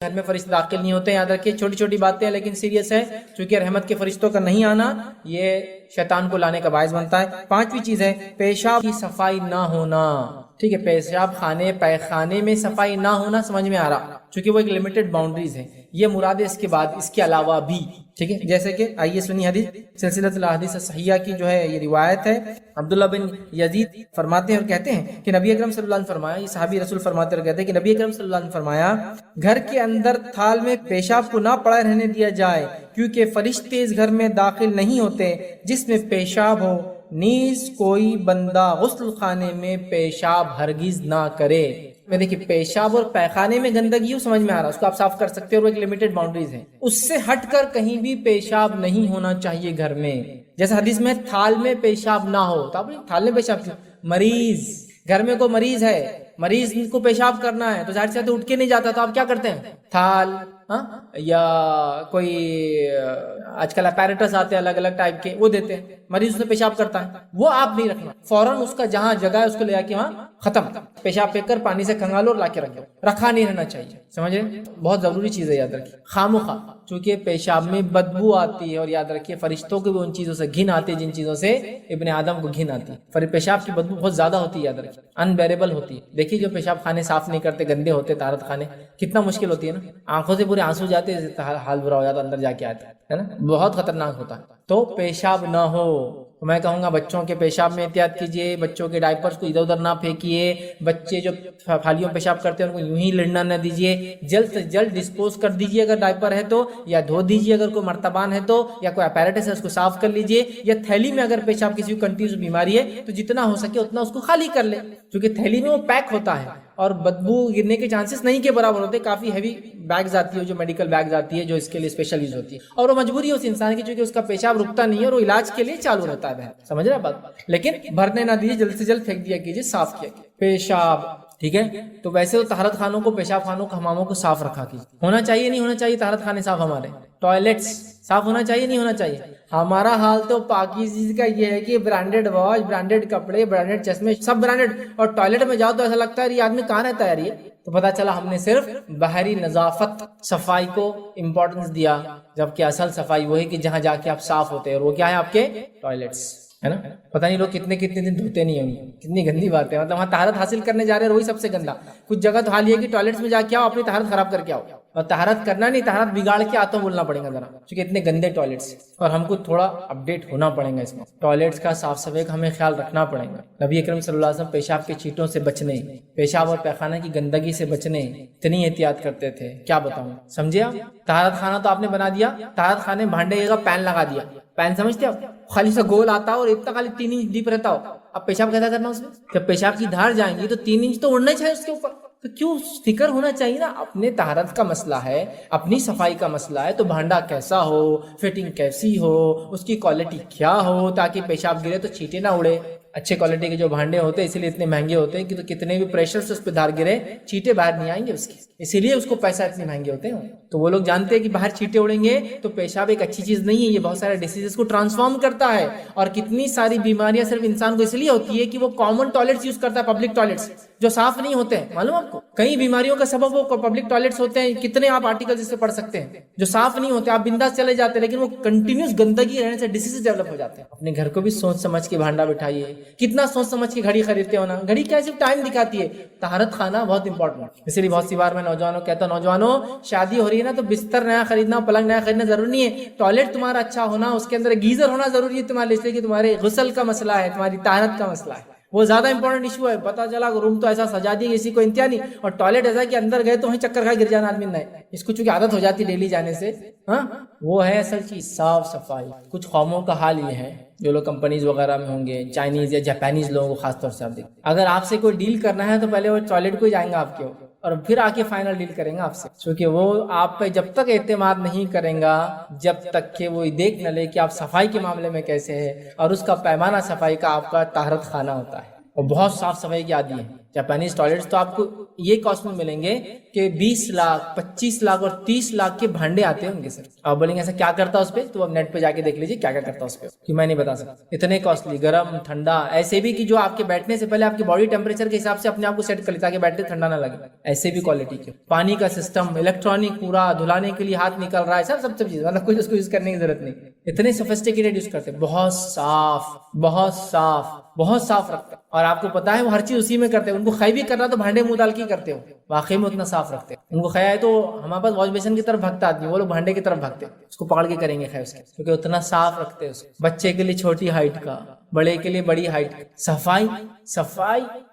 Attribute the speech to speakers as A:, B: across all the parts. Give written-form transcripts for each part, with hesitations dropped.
A: گھر میں فرشتے داخل نہیں ہوتے. یاد رکھیے چھوٹی چھوٹی باتیں ہیں لیکن سیریس ہے, چونکہ رحمت کے فرشتوں کا نہیں آنا یہ شیطان کو لانے کا باعث بنتا ہے. پانچویں چیز ہے پیشاب کی صفائی نہ ہونا. ٹھیک ہے, پیشاب خانے پیخانے میں صفائی نہ ہونا سمجھ میں آ رہا, چونکہ وہ ایک لمیٹڈ باؤنڈریز ہے. یہ مراد ہے اس کے بعد اس کے علاوہ بھی. ٹھیک ہے, جیسے کہ آئیے سنی حدیث سلسلۃ الاحادیث الصحیحہ کی جو ہے یہ روایت ہے. عبداللہ بن یزید فرماتے ہیں اور کہتے ہیں کہ نبی اکرم صلی اللہ علیہ وسلم فرمایا, یہ صحابی رسول فرماتے اور کہتے ہیں کہ نبی اکرم صلی اللہ علیہ وسلم فرمایا گھر کے اندر تھال میں پیشاب کو نہ پڑا رہنے دیا جائے, کیونکہ فرشتے اس گھر میں داخل نہیں ہوتے جس میں پیشاب ہو. نیز کوئی بندہ غسل خانے میں پیشاب ہرگز نہ کرے. میں دیکھیے پیشاب اور پیخانے میں گندگی ہو سمجھ میں آ رہا, اس کو آپ صاف کر سکتے ہیں اور ایک لمیٹڈ باؤنڈریز ہے. اس سے ہٹ کر کہیں بھی پیشاب نہیں ہونا چاہیے گھر میں. جیسے حدیث میں تھال میں پیشاب نہ ہو, تو آپ تھال میں پیشاب کیوں؟ مریض گھر میں کوئی مریض ہے, مریض کو پیشاب کرنا ہے تو ظاہر سے اٹھ کے نہیں جاتا, تو آپ کیا کرتے ہیں تھال یا کوئی آج کل اپیریٹس آتے ہیں الگ الگ ٹائپ کے وہ دیتے ہیں, مریض اس میں پیشاب کرتا ہے وہ آپ نہیں رکھنا, فوراً اس کا جہاں جگہ ہے اس کو لے جا کے وہاں ختم, پیشاب پھینک کر پانی سے کھنگالو اور لا کے رکھو, رکھا نہیں رہنا چاہیے. سمجھ رہے, بہت ضروری چیز ہے یاد رکھیے. خامخواہ چونکہ پیشاب میں بدبو آتی ہے, اور یاد رکھیے فرشتوں کو بھی ان چیزوں سے گھن آتی ہے جن چیزوں سے ابن آدم کو گھن آتی ہے. پیشاب کی بدبو بہت زیادہ ہوتی ہے, یاد رکھیے انبیریبل ہوتی ہے. دیکھیے جو پیشاب خانے صاف نہیں کرتے, گندے ہوتے طہارت خانے, کتنا مشکل ہوتی ہے نا, آنکھوں سے پورے آنسو جاتے ہیں, حال برا ہو جاتا اندر جا کے آتا ہے نا, بہت خطرناک ہوتا ہے. تو پیشاب نہ ہو. میں کہوں گا بچوں کے پیشاب میں احتیاط کیجیے, بچوں کے ڈائپرز کو ادھر ادھر نہ پھینکیے, بچے جو تھالیوں پیشاب کرتے ہیں ان کو یوں ہی لڑنا نہ دیجیے, جلد سے جلد ڈسپوز کر دیجیے اگر ڈائپر ہے تو, یا دھو دیجیے اگر کوئی مرتبان ہے تو, یا کوئی اپیریٹس ہے اس کو صاف کر لیجیے, یا تھیلی میں اگر پیشاب کسی کو کنٹینیوس بیماری ہے تو جتنا ہو سکے اتنا اس کو خالی کر لے, کیونکہ تھیلی میں وہ پیک ہوتا ہے اور بدبو گرنے کے چانسز نہیں کے برابر ہوتے. کافی ہیوی بیگز آتی ہے جو میڈیکل بیگز آتی ہے جو اس کے لیے اسپیشل یوز ہوتی ہے, اور وہ مجبوری ہے اس انسان کی چونکہ اس کا پیشاب رکتا نہیں ہے اور وہ علاج کے لیے چالو رہتا ہے. سمجھ رہے بات, لیکن بھرنے نہ دیجیے, جلد سے جلد پھینک دیا کیجیے, صاف کیا پیشاب. ٹھیک ہے, تو ویسے تو طہارت خانوں کو, پیشاب خانوں کو, حماموں کو صاف رکھا کیجیے. ہونا چاہیے نہیں ہونا چاہیے طہارت خانے صاف, ہمارے ٹوائلٹس صاف ہونا چاہیے نہیں ہونا چاہیے. ہمارا حال تو پاکیزگی کا یہ ہے کہ برانڈیڈ واچ, برانڈیڈ کپڑے, برانڈیڈ چشمے, سب برانڈیڈ, اور ٹوائلٹ میں جاؤ تو ایسا لگتا ہے یہ آدمی کہاں رہتا ہے یہ, تو پتا چلا ہم نے صرف باہری نظافت صفائی کو امپورٹنس دیا, جبکہ اصل صفائی وہی کہ جہاں جا کے آپ صاف ہوتے ہیں, اور وہ کیا ہے آپ کے ٹوائلٹس, ہے نا. پتہ نہیں لوگ کتنے دن دھوتے نہیں ہوں گے, کتنی گندی بات ہے. مطلب وہاں طہارت حاصل کرنے جا رہے ہیں وہی سب سے گندا. کچھ جگہ تو حال یہ ہے کہ ٹوائلٹس میں جا کے آؤ, اپنی طہارت خراب کر کے آؤ, اور طہارت کرنا نہیں, طہارت بگاڑ کے آتا ہوں بولنا پڑے گا ذرا, کیونکہ اتنے گندے ٹوائلٹس, اور ہم کو تھوڑا اپڈیٹ ہونا پڑے گا اس میں. ٹوائلٹس کا صاف صفائی کا ہمیں خیال رکھنا پڑے گا. نبی اکرم صلی اللہ علیہ وسلم پیشاب کے چھینٹوں سے بچنے, پیشاب اور پیخانہ کی گندگی سے بچنے اتنی احتیاط کرتے تھے, کیا بتاؤں. سمجھے آپ, طہارت خانہ تو آپ نے بنا دیا, طہارت خانے بھانڈے کا پین لگا دیا, پین سمجھتے آپ, خالی سا گول آتا ہو اور اتنا خالی 3 انچ ڈیپ رہتا ہو, اب پیشاب کیسا کرنا اس میں, جب پیشاب کی دھار جائیں گی تو 3 انچ تو اڑنا چاہیے اس کے اوپر, تو کیوں فکر ہونا چاہیے نا. اپنے طہارت کا مسئلہ ہے, اپنی صفائی کا مسئلہ ہے, تو بھانڈا کیسا ہو, فٹنگ کیسی ہو, اس کی کوالٹی کیا ہو, تاکہ پیشاب گرے تو چھینٹے نہ اڑے. اچھے کوالٹی کے جو بھانڈے ہوتے ہیں اسی لیے اتنے مہنگے ہوتے ہیں کہ تو کتنے بھی پریشر سے اس پہ دھار گرے چھینٹے باہر نہیں آئیں گے اس کی, اسی لیے اس کو پیسہ اتنے مہنگے ہوتے ہیں. تو وہ لوگ جانتے ہیں کہ باہر چھینٹے اڑیں گے تو پیشاب ایک اچھی چیز نہیں ہے, یہ بہت سارے ڈیزیز کو ٹرانسفارم کرتا ہے, اور کتنی ساری بیماریاں صرف انسان کو اس لیے ہوتی ہے کہ وہ کامن ٹوائلٹس یوز کرتا ہے, پبلک ٹوائلٹس جو صاف نہیں ہوتے ہیں. معلوم آپ کو کئی بیماریوں کا سبب وہ پبلک ٹوائلٹس ہوتے ہیں, کتنے آپ آرٹیکل اس سے پڑھ سکتے ہیں, جو صاف نہیں ہوتے, آپ بنداس چلے جاتے ہیں لیکن وہ کنٹینیوس گندگی رہنے سے ڈیزیز ڈیولپ ہو جاتے ہیں. اپنے گھر کو بھی سوچ سمجھ کے بھانڈا بٹھائیے. کتنا سوچ سمجھ کے گھڑی خریدتے ہو نا, گھڑی کیا صرف ٹائم دکھاتی ہے, طہارت خانہ بہت امپورٹنٹ. اسی لیے بہت سی بار میں نوجوانوں کہتا ہوں, نوجوانوں شادی ہو رہی ہے نا تو بستر نیا خریدنا, پلنگ نیا خریدنا ضروری نہیں ہے, ٹوائلٹ تمہارا اچھا ہونا, اس کے اندر گیزر ہونا ضروری ہے تمہارے لیے, کہ تمہارے غسل کا مسئلہ ہے, تمہاری طہارت کا مسئلہ ہے, وہ زیادہ امپورٹنٹ ایشو ہے. پتا چلا روم تو ایسا سجا دیا کسی کو انتہا نہیں, اور ٹوائلٹ ایسا کہ اندر گئے تو وہیں چکر کھا گر جانا آدمی نہیں, اس کو چونکہ عادت ہو جاتی ڈیلی جانے سے. ہاں وہ ہے اصل چیز صاف صفائی. کچھ قوموں کا حال یہ ہے, جو لوگ کمپنیز وغیرہ میں ہوں گے, چائنیز یا جاپانیز لوگوں کو خاص طور سے آپ دیکھیں, اگر آپ سے کوئی ڈیل کرنا ہے تو پہلے وہ ٹوائلٹ کو ہی جائیں گے آپ کے, اور پھر آ کے فائنل ڈیل کریں گے آپ سے, کیونکہ وہ آپ پہ جب تک اعتماد نہیں کریں گا جب تک کہ وہ دیکھ نہ لے کہ آپ صفائی کے معاملے میں کیسے ہے, اور اس کا پیمانہ صفائی کا آپ کا طہارت خانہ ہوتا ہے, اور بہت صاف صفائی کی عادی ہے. جاپانیز ٹوائلٹس تو آپ کو یہ کاسٹ میں ملیں گے کہ کہ 20 لاکھ 25 لاکھ اور 30 لاکھ کے بھانڈے آتے ہیں ان کے سر. آپ بولیں گے ایسا کیا کرتا اس پہ؟ تو اب نیٹ پہ جا کے دیکھ لیجیے کیا کیا کرتا اس پہ، کہ میں نہیں بتا سکتا. اتنے کاسٹلی، گرم ٹھنڈا، ایسے بھی کہ جو آپ کے بیٹھنے سے پہلے آپ کی باڈی ٹیمپریچر کے حساب سے اپنے آپ کو سیٹ کر لے تاکہ بیٹھتے ٹھنڈا نہ لگے، ایسے بھی کوالٹی کے. پانی کا سسٹم، الیکٹرانک، پورا دھلانے کے لیے ہاتھ نکل رہا ہے، سب چیز، مطلب کچھ اس کو یوز کرنے کی ضرورت نہیں. اتنے سوفسٹیکیٹڈ یوز کرتے ہیں، بہت صاف رکھتے ہیں. اور آپ کو پتا ہے وہ ہر چیز اسی میں کرتے ہیں. ان کو خے بھی کرنا تو بھانڈے منہ ڈال کے کرتے ہو، واقعی میں اتنا صاف رکھتے ہیں. ان کو خے ہے تو ہمارے پاس واش بیسن کی طرف بھگتا آدمی، وہ لوگ بھانڈے کی طرف بھگتے ہیں، اس کو پکڑ کے کریں گے خے اس کے، کیونکہ اتنا صاف رکھتے ہیں اس کو. بچے کے لیے چھوٹی ہائٹ کا، بڑے کے لیے بڑی ہائٹ کا.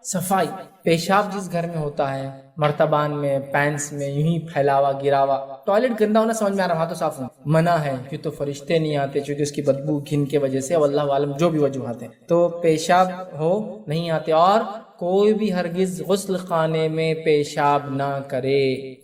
A: صفائی. پیشاب جس گھر میں ہوتا ہے، مرتبان میں، پینس میں، یوں ہی پھیلاوا گراوا. ٹوائلٹ گندا ہونا سمجھ میں آ رہا، وہاں تو صاف ہونا منع ہے، کہ تو فرشتے نہیں آتے چونکہ اس کی بدبو گھن کے وجہ سے، واللہ عالم جو بھی وجوہات ہیں. تو پیشاب ہو نہیں آتے. اور کوئی بھی ہرگز غسل خانے میں پیشاب نہ کرے،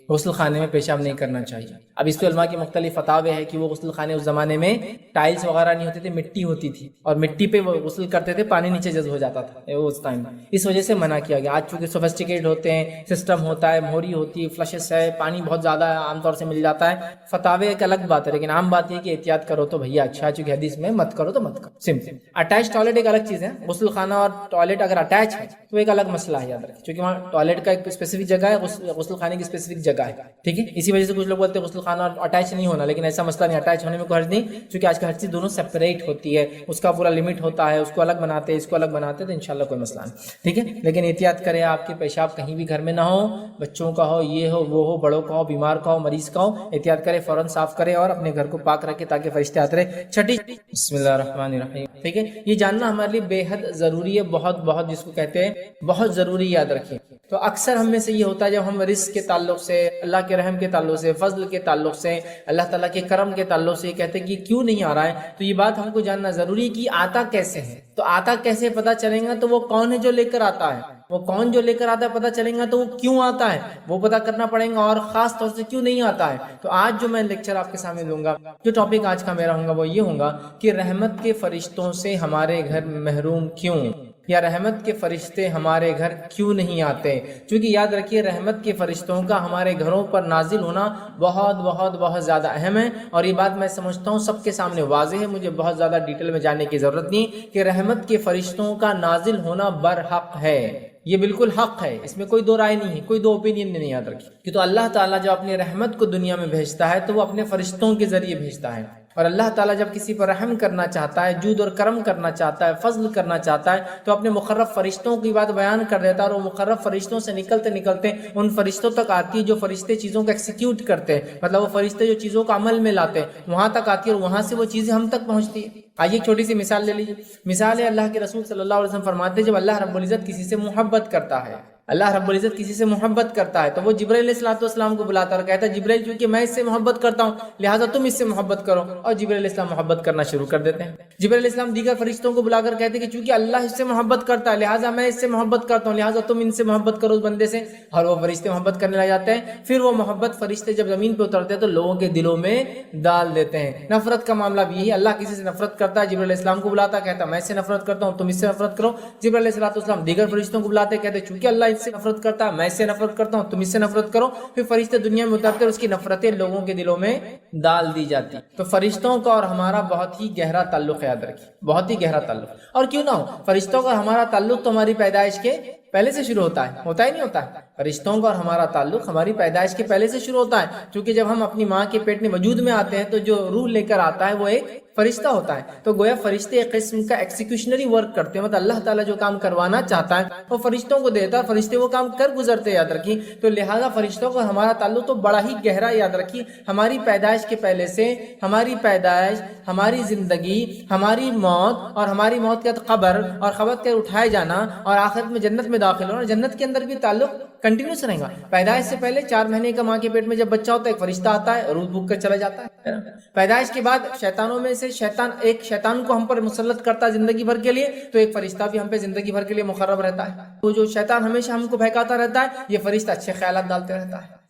A: غسل خانے میں پیشاب نہیں کرنا چاہیے. اب اس پہ علماء کی مختلف فتاوے ہیں کہ وہ غسل خانے اس زمانے میں ٹائلز وغیرہ نہیں ہوتے تھے، مٹی ہوتی تھی، اور مٹی پہ وہ غسل کرتے تھے، پانی نیچے جذب ہو جاتا تھا اس ٹائم، اس وجہ سے منع کیا گیا. آج چونکہ سوفسٹیکیٹ ہوتے ہیں، سسٹم ہوتا ہے، موہری ہوتی ہے، فلشز ہے، پانی بہت زیادہ عام طور سے مل جاتا ہے. فتاوے ایک الگ بات ہے، لیکن عام بات یہ کہ احتیاط کرو تو بھیا اچھا، چونکہ حدیث میں مت کرو تو مت کرو. سمپل. اٹیچ ٹوائلٹ ایک الگ چیز ہے. غسل خانہ اور ٹوائلٹ اگر اٹیچ ہے تو ایک الگ مسئلہ ہے، یاد رکھیں، کیونکہ وہاں ٹوائلٹ کا ایک اسپیسیفک جگہ ہے، غسل خانے کی اسپیسیفک جگہ ہے. ٹھیک ہے، اسی وجہ سے کچھ لوگ بولتے ہیں غسل خانہ اٹیچ نہیں ہونا، لیکن ایسا مسئلہ نہیں، اٹیچ ہونے میں کوئی حرج نہیں، کیونکہ آج کل ہر چیز دونوں سیپریٹ ہوتی ہے، اس کا پورا لمٹ ہوتا ہے، اس کو الگ بناتے ہیں، اس کو الگ بناتے ہیں، تو انشاءاللہ کوئی مسئلہ نہیں. ٹھیک ہے، لیکن احتیاط کریں آپ کے پیشاب کہیں بھی گھر میں نہ ہو، بچوں کا ہو، یہ ہو وہ ہو، بڑوں کا ہو، بیمار کا ہو، مریض کا ہو. احتیاط کریں، فوراً صاف کریں اور اپنے گھر کو پاک رکھیں تاکہ فرشتے آتے رہے. چھٹی، بسم اللہ الرحمن الرحیم. ٹھیک ہے، یہ جاننا ہمارے لیے بے حد ضروری ہے، بہت جس کو کہتے ہیں بہت ضروری، یاد رکھیں. تو اکثر ہم میں سے یہ ہوتا ہے جب ہم رزق کے تعلق سے، اللہ کے رحم کے تعلق سے، فضل کے تعلق سے، اللہ تعالیٰ کے کرم کے تعلق سے کہتے ہیں کہ کیوں نہیں آ رہا ہے. تو یہ بات ہم کو جاننا ضروری ہے کہ آتا کیسے ہے. تو آتا کیسے پتہ چلے گا؟ تو وہ کون ہے جو لے کر آتا ہے، وہ کون جو لے کر آتا ہے پتہ چلے گا. تو وہ کیوں آتا ہے وہ پتہ کرنا پڑے گا، اور خاص طور سے کیوں نہیں آتا ہے. تو آج جو میں لیکچر آپ کے سامنے دوں گا، جو ٹاپک آج کا میرا ہوگا وہ یہ ہوگا کہ رحمت کے فرشتوں سے ہمارے گھر محروم کیوں، یا رحمت کے فرشتے ہمارے گھر کیوں نہیں آتے. کیونکہ یاد رکھیے رحمت کے فرشتوں کا ہمارے گھروں پر نازل ہونا بہت زیادہ اہم ہے. اور یہ بات میں سمجھتا ہوں سب کے سامنے واضح ہے، مجھے بہت زیادہ ڈیٹیل میں جانے کی ضرورت نہیں کہ رحمت کے فرشتوں کا نازل ہونا برحق ہے. یہ بالکل حق ہے، اس میں کوئی دو رائے نہیں ہے، کوئی دو اوپینین نہیں یاد رکھی. کہ تو اللہ تعالیٰ جب اپنی رحمت کو دنیا میں بھیجتا ہے تو وہ اپنے فرشتوں کے ذریعے بھیجتا ہے. اور اللہ تعالیٰ جب کسی پر رحم کرنا چاہتا ہے، جود اور کرم کرنا چاہتا ہے، فضل کرنا چاہتا ہے، تو اپنے مقرب فرشتوں کی بات بیان کر دیتا ہے. اور وہ مقرب فرشتوں سے نکلتے ان فرشتوں تک آتی ہے جو فرشتے چیزوں کو ایکسیکیوٹ کرتے ہیں، مطلب وہ فرشتے جو چیزوں کو عمل میں لاتے ہیں وہاں تک آتی ہے، اور وہاں سے وہ چیزیں ہم تک پہنچتی ہیں. آئیے ایک چھوٹی سی مثال لے لیجیے. مثال ہے اللہ کے رسول صلی اللہ علیہ وسلم فرماتے ہیں جب اللہ رب العزت کسی سے محبت کرتا ہے، اللہ رب العزت کسی سے محبت کرتا ہے تو وہ جبرائیل علیہ السلام کو بلاتا اور کہتا ہے جبرائیل چونکہ میں اس سے محبت کرتا ہوں لہٰذا تم اس سے محبت کرو، اور جبرائیل علیہ السلام محبت کرنا شروع کر دیتے ہیں. جبرائیل علیہ السلام دیگر فرشتوں کو بلا کر کہتے ہیں کہ چونکہ اللہ اس سے محبت کرتا ہے لہٰذا میں اس سے محبت کرتا ہوں، لہٰذا تم ان سے محبت کرو اس بندے سے، اور وہ فرشتے محبت کرنے لگ جاتے ہیں. پھر وہ محبت فرشتے جب زمین پہ اترتے ہیں تو لوگوں کے دلوں میں ڈال دیتے ہیں. نفرت کا معاملہ بھی یہی، اللہ کسی سے نفرت کرتا ہے، جبرائیل علیہ السلام کو بلاتا ہے، کہتا ہے میں اس سے نفرت کرتا ہوں تم اس سے نفرت کرو. جبرائیل علیہ السلام دیگر فرشتوں کو بلاتے ہیں، کہتے ہیں چونکہ اللہ اس سے نفرت کرتا ہے میں اس سے نفرت کرتا ہوں تم اس سے نفرت کرو. پھر فرشتے دنیا میں اترتے اور اس کی نفرتیں لوگوں کے دلوں میں ڈال دی جاتی. تو فرشتوں کا اور ہمارا بہت ہی گہرا تعلق، یاد رکھیے بہت ہی گہرا تعلق. اور کیوں نہ ہو، فرشتوں کا ہمارا تعلق تو ہماری پیدائش کے پہلے سے شروع ہوتا ہی نہیں ہوتا ہے. فرشتوں کا اور ہمارا تعلق ہماری پیدائش کے پہلے سے شروع ہوتا ہے، کیونکہ جب ہم اپنی ماں کے پیٹ میں وجود میں آتے ہیں تو جو روح لے کر آتا ہے وہ ایک فرشتہ ہوتا ہے. تو گویا فرشتے ایک قسم کا ایکسیکیوشنری ورک کرتے ہیں، مطلب اللہ تعالیٰ جو کام کروانا چاہتا ہے وہ فرشتوں کو دیتا ہے، فرشتے وہ کام کر گزرتے، یاد رکھیے. تو لہٰذا فرشتوں کا ہمارا تعلق تو بڑا ہی گہرا، یاد رکھیے ہماری پیدائش کے پہلے سے، ہماری پیدائش، ہماری زندگی، ہماری موت اور ہماری موت کے بعد قبر اور قبر کے اٹھائے جانا اور آخرت میں جنت میں داخل ہونا، جنت کے اندر بھی تعلق کنٹینیوس رہے گا. پیدائش سے پہلے 4 مہینے کا ماں کے پیٹ میں جب بچہ ہوتا ہے ایک فرشتہ آتا ہے، روح بھوک کر چلا جاتا ہے. پیدائش کے بعد شیطانوں میں سے شیطان کو ہم پر مسلط کرتا ہے زندگی بھر کے لیے، تو ایک فرشتہ بھی ہم پہ زندگی بھر کے لیے مقرب رہتا ہے. تو جو شیطان ہمیشہ ہم کو بہکاتا رہتا ہے یہ فرشتہ اچھے خیالات ڈالتے رہتا ہے.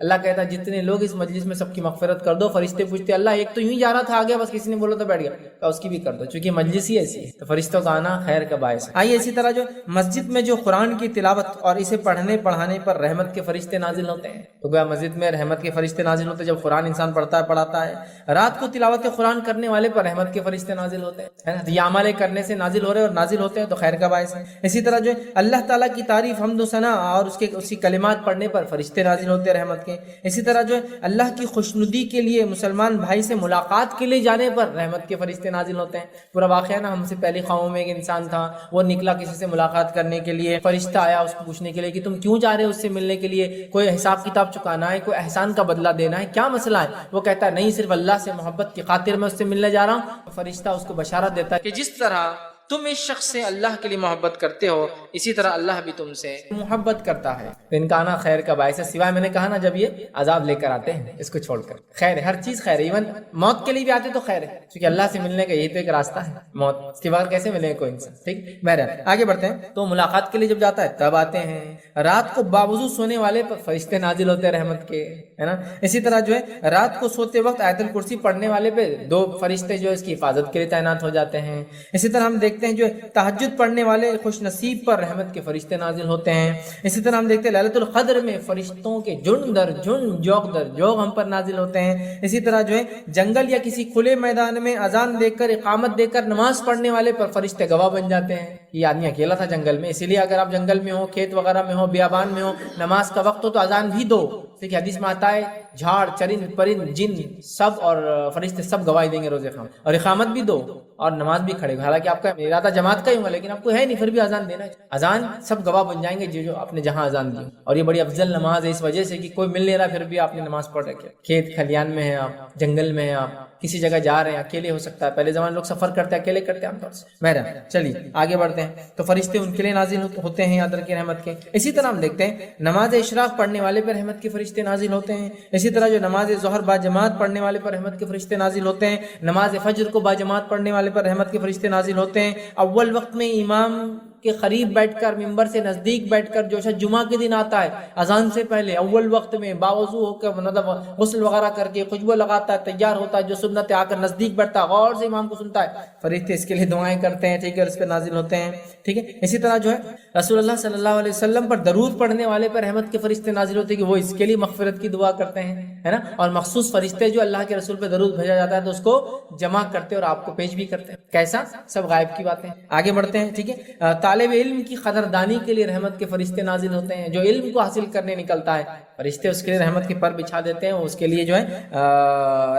A: اللہ کہتا ہے جتنے لوگ اس مجلس میں سب کی مغفرت کر دو. فرشتے پوچھتے اللہ ایک تو یوں ہی جا رہا تھا آگے بس کسی نے بولا تو بیٹھ گیا, تو اس کی بھی کر دو, چونکہ مجلس ہی ایسی ہے تو فرشتوں کا آنا خیر کا باعث ہے. آئیے اسی طرح جو مسجد میں جو قرآن کی تلاوت اور اسے پڑھنے پڑھانے پر رحمت کے فرشتے نازل ہوتے ہیں. تو گویا مسجد میں رحمت کے فرشتے نازل ہوتے ہیں جب قرآن انسان پڑھتا ہے پڑھاتا ہے. رات کو تلاوت قرآن کرنے والے پر رحمت کے فرشتے نازل ہوتے ہیں, یہ عمل کرنے سے نازل ہو رہے اور نازل ہوتے ہیں تو خیر کا باعث ہے. اسی طرح جو اللہ تعالیٰ کی تعریف حمد و ثنا اور اس کی کلمات پڑھنے پر فرشتے نازل ہوتے ہیں رحمت کے. اسی طرح جو اللہ کی خوشنودی کے لیے مسلمان بھائی سے ملاقات کے لیے جانے پر رحمت کے فرشتے نازل ہوتے ہیں. پورا واقعہ نا, ہم سے پہلی قوموں میں ایک انسان تھا, وہ نکلا کسی سے ملاقات کرنے کے لیے, فرشتہ آیا اس کو پوچھنے کے لیے کہ تم کیوں جا رہے ہو اس سے ملنے کے لیے, کوئی حساب کتاب چکانا ہے, کوئی احسان کا بدلہ دینا ہے, کیا مسئلہ ہے؟ وہ کہتا ہے نہیں, صرف اللہ سے محبت کی خاطر میں اس سے ملنے جا رہا ہوں. فرشتہ اس کو بشارت دیتا ہے کہ جس طرح تم اس شخص سے اللہ کے لیے محبت کرتے ہو اسی طرح اللہ بھی تم سے محبت کرتا ہے. ان کا آنا خیر کا باعث ہے, سوائے میں نے کہا نا جب یہ عذاب لے کر آتے ہیں اس کو چھوڑ کر. خیر ہے, ہر چیز خیر ہے, ایون موت کے لیے بھی آتے تو خیر ہے, کیونکہ اللہ سے ملنے کا یہی تو ایک راستہ ہے موت, اس کے بعد کیسے ملے کوئی انسان. ٹھیک, بہرحال آگے بڑھتے ہیں. تو ملاقات کے لیے جب جاتا ہے تب آتے ہیں. رات کو باوضو سونے والے پر فرشتے نازل ہوتے ہیں رحمت کے, ہے نا. اسی طرح جو ہے رات کو سوتے وقت آیت الکرسی پڑھنے والے پہ 2 فرشتے جو ہے اس کی حفاظت کے لیے تعینات ہو جاتے ہیں. اسی طرح ہم دیکھتے ہیں جو تہجد پڑھنے والے خوش نصیب پر رحمت کے فرشتے نازل ہوتے ہیں. اسی طرح ہم دیکھتے ہیں لیلۃ القدر میں فرشتوں کے جن در جن جوق در جوق ہم پر نازل ہوتے ہیں. اسی طرح جو ہے جنگل یا کسی کھلے میدان میں اذان دے کر اقامت دے کر نماز پڑھنے والے پر فرشتے گواہ بن جاتے ہیں. یہ آدمی اکیلا تھا جنگل میں, اسی لیے اگر آپ جنگل میں ہو, کھیت وغیرہ میں ہو, بیابان میں ہو, نماز کا وقت ہو تو اذان بھی دو. ٹھیک ہے, حدیث میں آتا ہے جھاڑ چرند پرند جن سب اور فرشتے سب گواہی دیں گے روز قیامت, اور اقامت بھی دو اور نماز بھی کھڑے. حالانکہ آپ کا ارادہ جماعت کا ہی ہوگا لیکن آپ کو ہے نہیں, پھر بھی اذان دینا ہے. اذان سب گواہ بن جائیں گے جو آپ نے جہاں اذان دی. اور یہ بڑی افضل نماز ہے اس وجہ سے کہ کوئی مل نہیں رہا پھر بھی آپ نے نماز پڑھ رکھی. کھیت کھلیان میں ہیں آپ, جنگل میں ہیں آپ, کسی جگہ جا رہے ہیں, اکیلے ہو سکتا ہے, پہلے زمانے لوگ سفر کرتے ہیں اکیلے کرتے ہیں عام طور سے. بہرحال چلیے آگے بڑھتے ہیں. تو فرشتے ان کے لیے نازل ہوتے ہیں یاد رکھیں رحمت کے. اسی طرح ہم دیکھتے ہیں نماز اشراق پڑھنے والے پر رحمت کے فرشتے نازل ہوتے ہیں. اسی طرح جو نماز ظہر با جماعت پڑھنے والے پر رحمت کے فرشتے نازل ہوتے ہیں. نماز فجر کو با جماعت پڑھنے والے پر رحمت کے فرشتے نازل ہوتے ہیں. اول وقت میں امام کے قریب بیٹھ کر, ممبر سے نزدیک بیٹھ کر, جو شخص جمعہ کے دن آتا ہے اذان سے پہلے اول وقت میں باوضو ہو کر, مطلب غسل وغیرہ کر کے خوشبو لگاتا ہے, تیار ہوتا ہے, جو سنت آ کر نزدیک بیٹھتا ہے, غور سے امام کو سنتا ہے, فرشتے اس کے لیے دعائیں کرتے ہیں. ٹھیک ہے, اس پہ نازل ہوتے ہیں. ٹھیک ہے, اسی طرح جو ہے رسول اللہ صلی اللہ علیہ وسلم پر درود پڑھنے والے پر رحمت کے فرشتے نازل ہوتے ہیں کہ وہ اس کے لیے مغفرت کی دعا کرتے ہیں, ہے نا. اور مخصوص فرشتے جو اللہ کے رسول پہ درود بھیجا جاتا ہے تو اس کو جمع کرتے اور آپ کو پیش بھی کرتے ہیں. کیسا, سب غائب کی باتیں. آگے بڑھتے ہیں. ٹھیک ہے, طالب علم کی قدردانی کے لیے رحمت کے فرشتے نازل ہوتے ہیں. جو علم کو حاصل کرنے نکلتا ہے فرشتے اس کے لیے رحمت کے پر بچھا دیتے ہیں, اس کے لیے جو ہے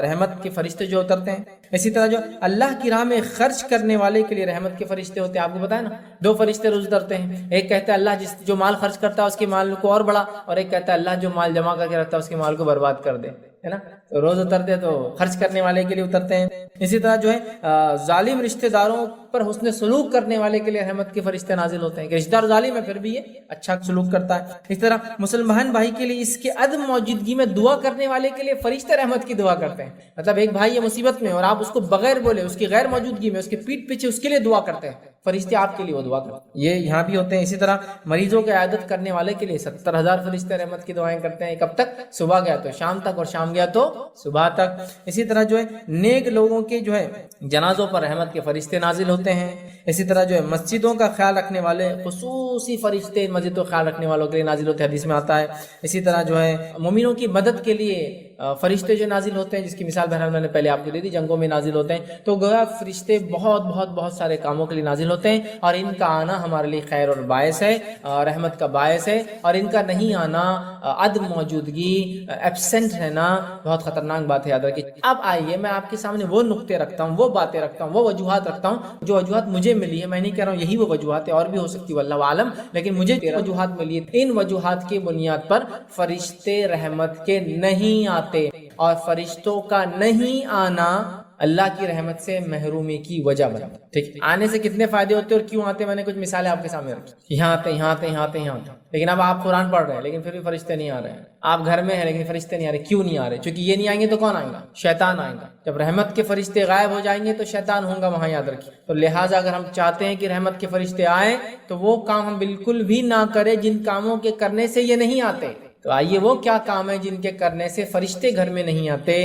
A: رحمت کے فرشتے جو اترتے ہیں. اسی طرح جو اللہ کی راہ میں خرچ کرنے والے کے لیے رحمت کے فرشتے ہوتے ہیں. آپ کو پتا ہے نا 2 فرشتے روز اترتے ہیں. ایک کہتا ہے اللہ جو مال خرچ کرتا ہے اس کے مال کو اور بڑھا, اور ایک کہتا ہے اللہ جو مال جمع کر کے رکھتا ہے اس کے مال کو برباد کر دے, ہے نا. تو روز اترتے ہیں تو خرچ کرنے والے کے لیے اترتے ہیں. اسی طرح جو ہے ظالم رشتہ داروں پر حسن سلوک کرنے والے کے لیے رحمت کے فرشتے نازل ہوتے ہیں کہ رشتہ دار ظالم ہے پھر بھی یہ اچھا سلوک کرتا ہے. اس طرح مسلمان بھائی کے لیے اس کے عدم موجودگی میں دعا کرنے والے کے لیے فرشتے رحمت کی دعا کرتے ہیں. مطلب ایک بھائی ہے مصیبت میں اور آپ اس کو بغیر بولے, اس کی غیر موجودگی میں, اس کے پیٹھ پیچھے اس کے لیے دعا کرتے ہیں, فرشتے آپ کے لیے وہ دعا کرتے ہیں. یہ یہاں بھی ہوتے ہیں. اسی طرح مریضوں کی عیادت کرنے والے کے لیے 70,000 فرشتے رحمت کی دعائیں کرتے ہیں. کب تک؟ صبح گیا تو شام تک, اور شام گیا تو صبح تک. اسی طرح جو ہے نیک لوگوں کے جو ہے جنازوں پر رحمت کے فرشتے نازل ہوتے ہیں. اسی طرح جو ہے مسجدوں کا خیال رکھنے والے خصوصی فرشتے مسجدوں کا خیال رکھنے والوں کے لیے نازل ہوتے ہیں, حدیث میں آتا ہے. اسی طرح جو ہے مومنوں کی مدد کے لیے فرشتے جو نازل ہوتے ہیں, جس کی مثال بہرحال میں نے پہلے آپ کو دی تھی, جنگوں میں نازل ہوتے ہیں. تو گویا فرشتے بہت سارے کاموں کے لیے نازل ہوتے ہیں, اور ان کا آنا ہمارے لیے خیر اور باعث ہے, رحمت کا باعث ہے. اور ان کا نہیں آنا, عدم موجودگی, ایبسنٹ رہنا بہت خطرناک بات ہے, یاد رکھیے. اب آئیے میں آپ کے سامنے وہ نقطے رکھتا ہوں, وہ باتیں رکھتا ہوں, وہ وجوہات رکھتا ہوں جو وجوہات مجھے ملی ہے. میں نہیں کہہ رہا ہوں یہی وہ وجوہات ہے, اور بھی ہو سکتی واللہ عالم, لیکن مجھے وجوہات ملی. ان وجوہات کی بنیاد پر فرشتے رحمت کے نہیں آتے, اور فرشتوں کا نہیں آنا اللہ کی رحمت سے محرومی کی وجہ بنا. ٹھیک, آنے سے کتنے فائدے ہوتے ہیں اور کیوں آتے, میں نے کچھ مثالیں آپ کے سامنے رکھی. یہاں آتے. لیکن اب آپ قرآن پڑھ رہے ہیں لیکن پھر بھی فرشتے نہیں آ رہے ہیں. آپ گھر میں ہیں لیکن فرشتے نہیں آ رہے. کیوں نہیں آ رہے؟ کیونکہ یہ نہیں آئیں گے تو کون آئیں گا؟ شیطان آئیں گا. جب رحمت کے فرشتے غائب ہو جائیں گے تو شیطان ہوں گا وہاں, یاد رکھیے. تو لہٰذا اگر ہم چاہتے ہیں کہ رحمت کے فرشتے آئیں تو وہ کام ہم بالکل بھی نہ کریں جن کاموں کے کرنے سے یہ نہیں آتے. تو آئیے وہ کیا کام ہے جن کے کرنے سے فرشتے گھر میں نہیں آتے،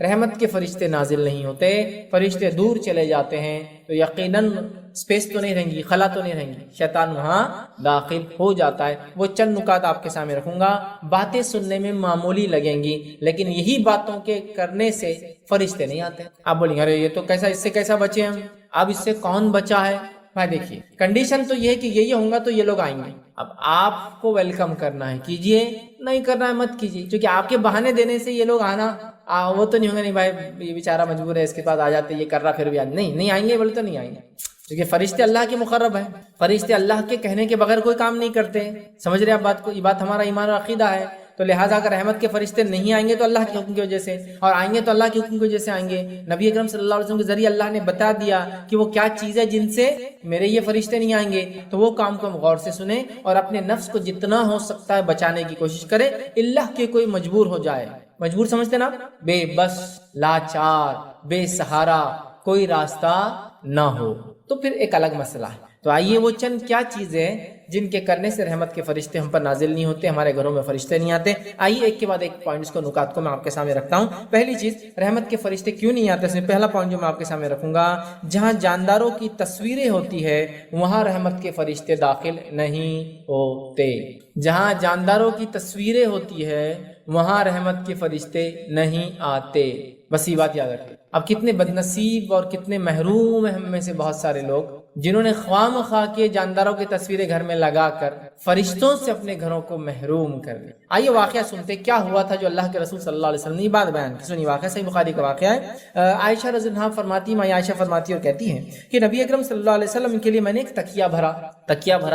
A: رحمت کے فرشتے نازل نہیں ہوتے، فرشتے دور چلے جاتے ہیں، تو یقیناً اسپیس تو نہیں رہیں گی، خلا تو نہیں رہیں گی، شیطان وہاں داخل ہو جاتا ہے۔ وہ چند نکات آپ کے سامنے رکھوں گا، باتیں سننے میں معمولی لگیں گی لیکن یہی باتوں کے کرنے سے فرشتے نہیں آتے۔ آپ بولیں گے ارے یہ تو کیسا، اس سے کیسا بچے ہم؟ اب اس سے کون بچا ہے؟ بھائی دیکھیے کنڈیشن تو یہ ہے کہ یہی ہوں گا تو یہ لوگ آئیں گے، اب آپ کو ویلکم کرنا ہے، کیجئے، نہیں کرنا ہے مت کیجئے، کیونکہ آپ کے بہانے دینے سے یہ لوگ آنا وہ تو نہیں ہوگا، نہیں بھائی یہ بیچارہ مجبور ہے، اس کے پاس آ جاتے، یہ کر رہا پھر بھی نہیں آئیں گے، بولے تو نہیں آئیں گے، کیونکہ فرشتے اللہ کے مقرب ہیں، فرشتے اللہ کے کہنے کے بغیر کوئی کام نہیں کرتے۔ سمجھ رہے آپ بات کو؟ یہ بات ہمارا ایمان اور عقیدہ ہے۔ تو لہٰذا اگر رحمت کے فرشتے نہیں آئیں گے تو اللہ کے حکم کی وجہ سے، اور آئیں گے تو اللہ کے حکم کی وجہ سے آئیں گے۔ نبی اکرم صلی اللہ علیہ وسلم کے ذریعے اللہ نے بتا دیا کہ وہ کیا چیز ہے جن سے میرے یہ فرشتے نہیں آئیں گے، تو وہ کام کو ہم غور سے سنیں اور اپنے نفس کو جتنا ہو سکتا ہے بچانے کی کوشش کریں، اللہ کے کوئی مجبور ہو جائے، مجبور سمجھتے نا، بے بس، لاچار، بے سہارا، کوئی راستہ نہ ہو، تو پھر ایک الگ مسئلہ ہے۔ تو آئیے وہ چند کیا چیزیں جن کے کرنے سے رحمت کے فرشتے ہم پر نازل نہیں ہوتے، ہمارے گھروں میں فرشتے نہیں آتے، آئیے ایک کے بعد ایک پوائنٹس کو، نکات کو میں آپ کے سامنے رکھتا ہوں۔ پہلی چیز، رحمت کے فرشتے کیوں نہیں آتے؟ اس میں پہلا پوائنٹ جو میں آپ کے سامنے رکھوں گا، جہاں جانداروں کی تصویریں ہوتی ہے وہاں رحمت کے فرشتے داخل نہیں ہوتے۔ جہاں جانداروں کی تصویریں ہوتی ہے وہاں رحمت کے فرشتے نہیں آتے، بس یہ بات یاد رکھیں۔ اب کتنے بد نصیب اور کتنے محروم ہیں ہم میں سے بہت سارے لوگ جنہوں نے خواہ مخواہ کے جانداروں کی تصویریں گھر میں لگا کر فرشتوں سے اپنے گھروں کو محروم کر دیا۔ آئیے واقعہ سنتے کیا ہوا تھا جو اللہ کے رسول صلی اللہ علیہ وسلم نے یہ بات بیان کی۔ سنی واقعہ، صحیح بخاری کا واقعہ ہے۔ عائشہ رضی اللہ عنہا فرماتی، ماں عائشہ فرماتی اور کہتی ہیں کہ نبی اکرم صلی اللہ علیہ وسلم کے لیے میں نے ایک تکیہ بھرا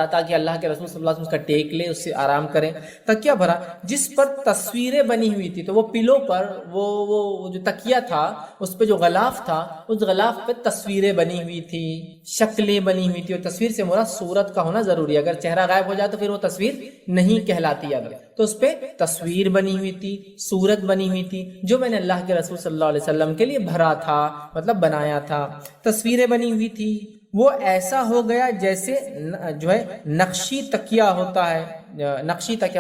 A: تاکہ اللہ کے رسول صلی اللہ علیہ وسلم اس کا ٹیک لے، اس سے آرام کریں۔ تکیہ بھرا جس پر تصویریں بنی ہوئی تھی، تو وہ پلو پر وہ جو تکیہ تھا اس پہ جو غلاف تھا، اس غلاف پہ تصویریں بنی ہوئی تھی، شکلیں بنی ہوئی تھی، اور تصویر سے مراد صورت کا ہونا ضروری ہے، اگر چہرہ غائب ہو جائے تو پھر وہ تصویر نہیں کہلاتی، یاد رکھیں۔ تو اس پہ تصویر بنی ہوئی تھی، صورت بنی ہوئی تھی، جو میں نے اللہ کے رسول صلی اللہ علیہ وسلم کے لیے بھرا تھا، مطلب بنایا تھا۔ تصویریں بنی ہوئی تھی، وہ ایسا ہو گیا جیسے جو ہے نقشی تکیہ ہوتا ہے،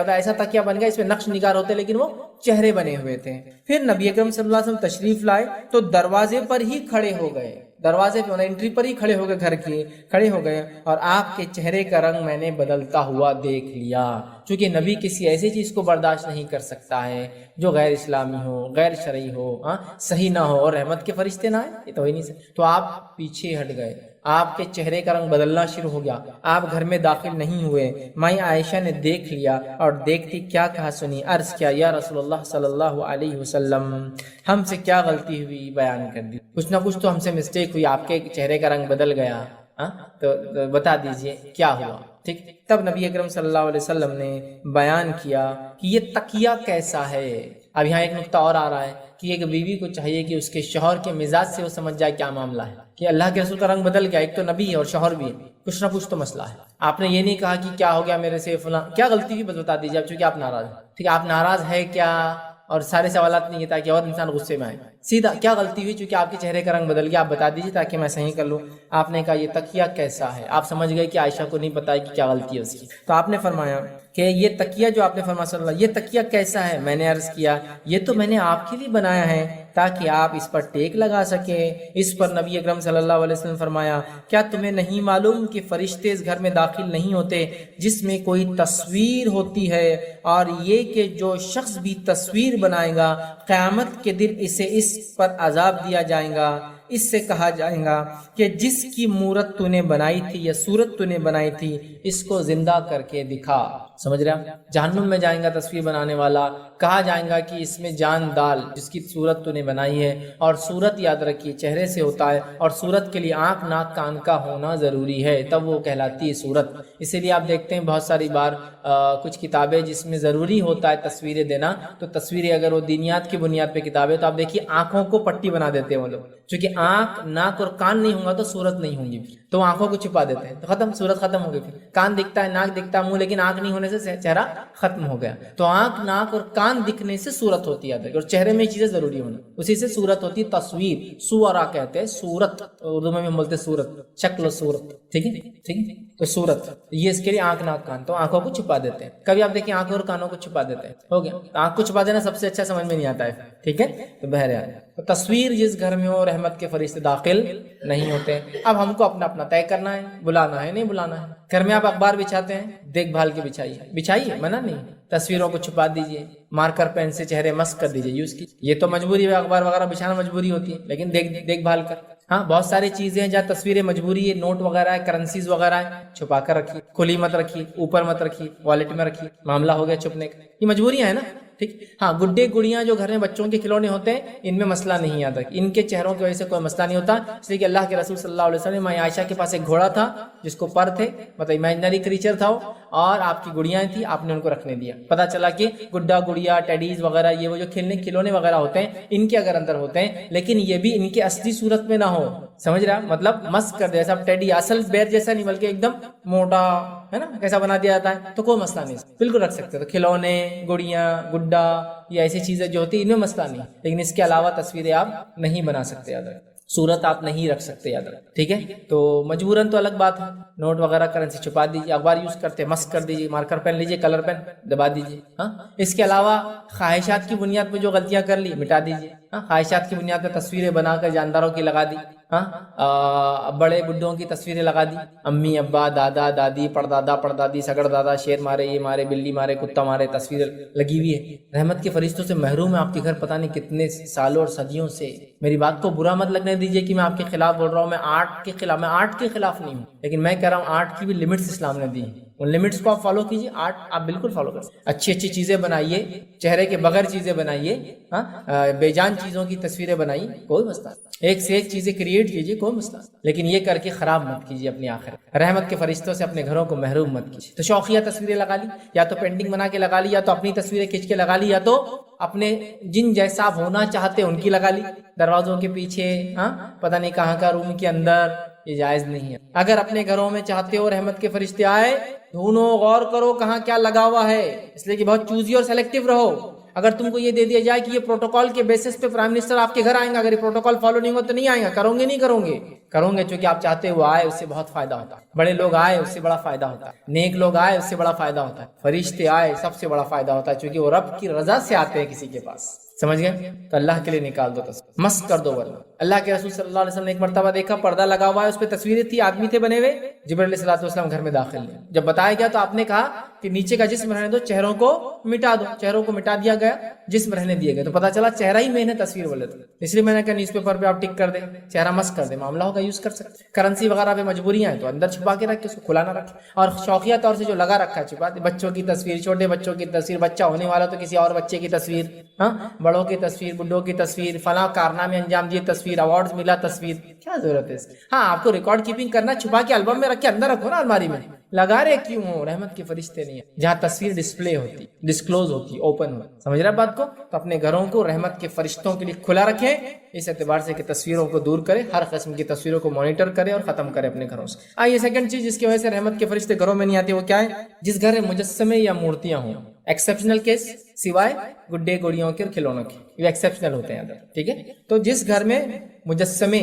A: ایسا تکیہ بن گیا، اس میں نقش نگار ہوتے لیکن وہ چہرے بنے ہوئے تھے۔ پھر نبی اکرم صلی اللہ علیہ وسلم تشریف لائے تو دروازے پر ہی کھڑے ہو گئے، دروازے پہ انٹری پر ہی کھڑے ہو گئے، گھر کے کھڑے ہو گئے، اور آپ کے چہرے کا رنگ میں نے بدلتا ہوا دیکھ لیا، چونکہ نبی کسی ایسی چیز کو برداشت نہیں کر سکتا ہے جو غیر اسلامی ہو، غیر شرعی ہو، صحیح نہ ہو، اور رحمت کے فرشتے نہ آئے، یہ تو ہی نہیں سکتے۔ تو آپ پیچھے ہٹ گئے، آپ کے چہرے کا رنگ بدلنا شروع ہو گیا، آپ گھر میں داخل نہیں ہوئے۔ مائی عائشہ نے دیکھ لیا اور دیکھتی کیا کہا سنی، عرض کیا یا رسول اللہ صلی اللہ علیہ وسلم، ہم سے کیا غلطی ہوئی بیان کر دی، کچھ نہ کچھ تو ہم سے مسٹیک ہوئی، آپ کے چہرے کا رنگ بدل گیا، تو بتا دیجئے کیا ہوا۔ ٹھیک، تب نبی اکرم صلی اللہ علیہ وسلم نے بیان کیا کہ یہ تکیہ کیسا ہے۔ اب یہاں ایک نقطہ اور آ رہا ہے کہ ایک بیوی کو چاہیے کہ اس کے شوہر کے مزاج سے وہ سمجھ جائے کیا معاملہ ہے، کہ اللہ کے رسول کا رنگ بدل گیا، ایک تو نبی ہے اور شوہر بھی ہے، کچھ نہ کچھ تو مسئلہ ہے۔ آپ نے یہ نہیں کہا کہ کیا ہو گیا میرے سے، فلاں کیا غلطی ہوئی، بس بتا دیجیے آپ، چونکہ آپ ناراض ہیں، ٹھیک ہے، آپ ناراض ہے کیا، اور سارے سوالات نہیں تاکہ اور انسان غصے میں آئے، سیدھا کیا غلطی ہوئی، چونکہ آپ کے چہرے کا رنگ بدل گیا، آپ بتا دیجیے تاکہ میں صحیح کر لوں۔ آپ نے کہا یہ تکیہ کیسا ہے، آپ سمجھ گئے کہ عائشہ کو نہیں پتا ہے کہ کیا غلطی ہے اس کی، تو آپ نے فرمایا کہ یہ تکیہ جو آپ نے فرمایا صلی اللہ، یہ تکیہ کیسا ہے؟ میں نے عرض کیا یہ تو میں نے آپ کے لیے بنایا ہے تاکہ آپ اس پر ٹیک لگا سکیں۔ اس پر نبی اکرم صلی اللہ علیہ وسلم فرمایا کیا تمہیں نہیں معلوم کہ فرشتے اس گھر میں داخل نہیں ہوتے جس میں کوئی تصویر ہوتی ہے، اور یہ کہ جو شخص بھی تصویر بنائے گا قیامت کے دن اسے اس پر عذاب دیا جائے گا، اس سے کہا جائے گا کہ جس کی مورت تو نے بنائی تھی یا صورت تو نے بنائی تھی اس کو زندہ کر کے دکھا۔ سمجھ رہے ہیں؟ جہنم میں جائیں گا تصویر بنانے والا، کہا جائے گا کہ اس میں جان ڈال جس کی صورت تو نے بنائی ہے، اور صورت یاد رکھیے چہرے سے ہوتا ہے، اور صورت کے لیے آنکھ ناک کان کا ہونا ضروری ہے، تب وہ کہلاتی ہے صورت۔ اسی لیے آپ دیکھتے ہیں بہت ساری بار کچھ کتابیں جس میں ضروری ہوتا ہے تصویریں دینا، تو تصویریں اگر وہ دینیات کی بنیاد پہ کتابیں تو آپ دیکھیے آنکھوں کو پٹی بنا دیتے ہیں وہ لوگ، چونکہ آنکھ ناک اور کان نہیں ہوگا تو صورت نہیں ہوگی، تو آنکھوں کو چھپا دیتے ہیں، تو ختم، صورت ختم ہو گئی۔ پھر کان دکھتا ہے، ناک دکھتا ہے، منہ، لیکن آنکھ نہیں ہونے سے چہرہ ختم ہو گیا۔ تو آنکھ ناک اور کان دکھنے سے صورت ہوتی ہے، اور چہرے میں چیزیں ضروری ہونا، اسی سے صورت ہوتی ہے۔ تصویر سورا کہتے ہیں، صورت اردو میں بھی ہم بولتے ہیں صورت، شکل و صورت، ٹھیک ہے ٹھیک ہے۔ تو صورت یہ اس کے لیے آنکھ ناک کان، تو آنکھوں کو چھپا دیتے ہیں. کبھی آپ دیکھیں آنکھوں اور کانوں کو چھپا دیتے ہیں، ہو گیا. آنکھ کو چھپا دینا سب سے اچھا سمجھ میں نہیں آتا ہے، ٹھیک ہے. تو بہرحال تو تصویر جس گھر میں ہو رحمت کے فرشتے داخل نہیں ہوتے. اب ہم کو اپنا اپنا طے کرنا ہے، بلانا ہے نہیں بلانا ہے. گھر میں آپ اخبار بچھاتے ہیں، دیکھ بھال کے بچھائیے، منع نہیں. تصویروں کو چھپا دیجیے، مارکر پین سے چہرے مسک کر دیجیے، یوز کیجیے. یہ تو مجبوری ہے، اخبار وغیرہ بچھانا مجبوری ہوتی ہے، لیکن دیکھ بھال کر. ہاں بہت ساری چیزیں ہیں جہاں تصویریں مجبوری ہے، نوٹ وغیرہ ہے، کرنسیز وغیرہ ہے، چھپا کر رکھیے، کھلی مت رکھیے، اوپر مت رکھیے، والیٹ میں رکھیے. معاملہ ہو گیا چھپنے کا، یہ مجبوریاں ہیں نا، ٹھیک. ہاں گڈے گڑیاں جو گھر میں بچوں کے کھلونے ہوتے ہیں، ان میں مسئلہ نہیں آتا، ان کے چہروں کی وجہ سے کوئی مسئلہ نہیں ہوتا. اس لیے کہ اللہ کے رسول صلی اللہ علیہ وسلم میں عائشہ کے پاس ایک گھوڑا تھا جس کو پر تھے، مطلب امیجنری کریچر تھا وہ، اور آپ کی گڑیاں تھیں، آپ نے ان کو رکھنے دیا. پتا چلا کہ گڈا گڑیا ٹیڈیز وغیرہ یہ وہ جو کھلونے وغیرہ ہوتے ہیں، ان کے اگر اندر ہوتے ہیں، لیکن یہ بھی ان کے اصلی صورت میں نہ ہو. سمجھ رہا، مطلب مسک کر دے، جیسا ٹیڈی اصل بیر جیسا نہیں بلکہ ایک دم موٹا ہے نا، کیسا بنا دیا جاتا ہے، تو کوئی مسئلہ نہیں، بالکل رکھ سکتے. تو کھلونے، گڑیاں، گڈا، یہ ایسی چیزیں جو ہوتی ہیں ان میں مسئلہ نہیں، لیکن اس کے علاوہ تصویریں آپ نہیں بنا سکتے، یاد رکھیں. صورت آپ نہیں رکھ سکتے، یاد رکھیں، ٹھیک ہے. تو مجبوراً تو الگ بات ہے، نوٹ وغیرہ کرنسی چھپا دیجیے، اخبار یوز کرتے مسک کر دیجیے، مارکر پین لیجیے، کلر پین دبا دیجیے. ہاں اس کے علاوہ خواہشات کی بنیاد پہ جو غلطیاں کر لی مٹا دیجیے. ہاں خواہشات کی بنیاد پہ تصویریں بنا کر جانداروں کی لگا دی، ہاں بڑے بڈھوں کی تصویریں لگا دی، امی ابا دادا دادی پردادا پردادی سگڑ دادا، شیر مارے، یہ مارے، بلی مارے، کتا مارے، تصویر لگی ہوئی ہے. رحمت کے فرشتوں سے محروم ہے آپ کے گھر پتہ نہیں کتنے سالوں اور صدیوں سے. میری بات کو برا مت لگنے دیجیے کہ میں آپ کے خلاف بول رہا ہوں، میں آرٹ کے خلاف نہیں ہوں، لیکن میں کہہ رہا ہوں آرٹ کی بھی لمٹس اسلام نے دی ہیں. ان لمٹس کو آپ فالو کیجیے، آرٹ آپ بالکل فالو کر سکتے. اچھی چیزیں بنائیے، چہرے کے بغیر چیزیں بنائیے، بے جان چیزوں کی تصویریں بنائیے، کوئی مسئلہ نہیں. ایک سے ایک چیزیں کریٹ کیجیے، کوئی مسئلہ نہیں، لیکن یہ کر کے خراب مت کیجیے اپنی آخرت. رحمت کے فرشتوں سے اپنے گھروں کو محروم مت کیجیے. تو شوقیہ تصویریں لگا لی، یا تو پینٹنگ بنا کے لگا لی، یا تو اپنی تصویریں کھینچ کے لگا لی، یا تو اپنے جن جیسا آپ ہونا چاہتے ان کی لگا لی، دروازوں کے پیچھے، پتہ نہیں کہاں کا روم کے اندر. یہ جائز نہیں ہے. اگر اپنے گھروں میں چاہتے ہو رحمت کے فرشتے آئے، ڈھونڈو، غور کرو کہاں کیا لگا ہوا ہے، اس لیے کہ بہت چوزی اور سیلیکٹیو رہو. اگر تم کو یہ دے دیا جائے کہ یہ پروٹوکول کے بیسس پہ پرائم منسٹر آپ کے گھر آئیں گا، اگر یہ پروٹوکول فالو نہیں ہوگا تو نہیں آئیں گا، کرو گے چونکہ آپ چاہتے ہو وہ آئے، اس سے بہت فائدہ ہوتا ہے. بڑے لوگ آئے اس سے بڑا فائدہ ہوتا ہے، نیک لوگ آئے اس سے بڑا فائدہ ہوتا ہے، فرشتے آئے سب سے بڑا فائدہ ہوتا ہے، چونکہ وہ رب کی رضا سے آتے ہیں کسی کے پاس. سمجھ گئے؟ تو اللہ کے لیے نکال دو تصویر، مسک کر دو. ورنہ اللہ کے رسول صلی اللہ علیہ وسلم نے ایک مرتبہ دیکھا پردہ لگا ہوا ہے، اس پہ تصویریں تھی، آدمی تھے بنے ہوئے. جبرائیل علیہ الصلوۃ والسلام گھر میں داخل ہوئے، جب بتایا گیا تو آپ نے کہا کہ نیچے کا جسم رہنے دو، چہروں کو مٹا دو. چہروں کو مٹا دیا گیا، جسم رہنے دیے گئے. تو پتا چلا چہرہ ہی میں نے تصویر بولے تھے، اس لیے میں نے کہا نیوز پیپر پہ آپ ٹک کر دیں، چہرہ مسک کر دیں، معاملہ ہوگا، یوز کر سکتے. کرنسی وغیرہ پہ مجبوریاں ہیں تو اندر چھپا کے رکھے، اس کو کھلا نہ رکھے. اور شوقیہ طور سے جو لگا رکھا ہے چھپا دے. بچوں کی تصویر، چھوٹے بچوں کی تصویر، بچہ ہونے والا تو کسی اور بچے کی تصویر، بڑوں کی تصویر، بڈھوں کی تصویر، فلاں کارنامے انجام دیے تصویر، ایوارڈز ملا تصویر، کیا ضرورت ہے اس کی؟ ہاں آپ کو ریکارڈ کیپنگ کرنا، چھپا کے البم میں رکھ کے اندر رکھو نا، الماری میں لگا رہے کیوں ہو؟ رحمت کے فرشتے نہیں ہیں جہاں تصویر ڈسپلے ہوتی، ڈسکلوز ہوتی، اوپن ہوتی. سمجھ رہا بات کو؟ تو اپنے گھروں کو رحمت کے فرشتوں کے لیے کھلا رکھیں، اس اعتبار سے کہ تصویروں کو دور کرے، ہر قسم کی تصویروں کو مانیٹر کرے اور ختم کرے اپنے گھروں سے. یہ سیکنڈ چیز جس کی وجہ سے رحمت کے فرشتے گھروں میں نہیں آتے وہ کیا ہے؟ جس گھر میں مجسمے یا مورتیاں ہوں. ایکسیپشنل کیس سوائے گڈے گڑیوں کے اور کھلونوں کے، یہ ایکسیپشنل ہوتے ہیں ادھر، ٹھیک ہے. تو جس گھر میں مجسمے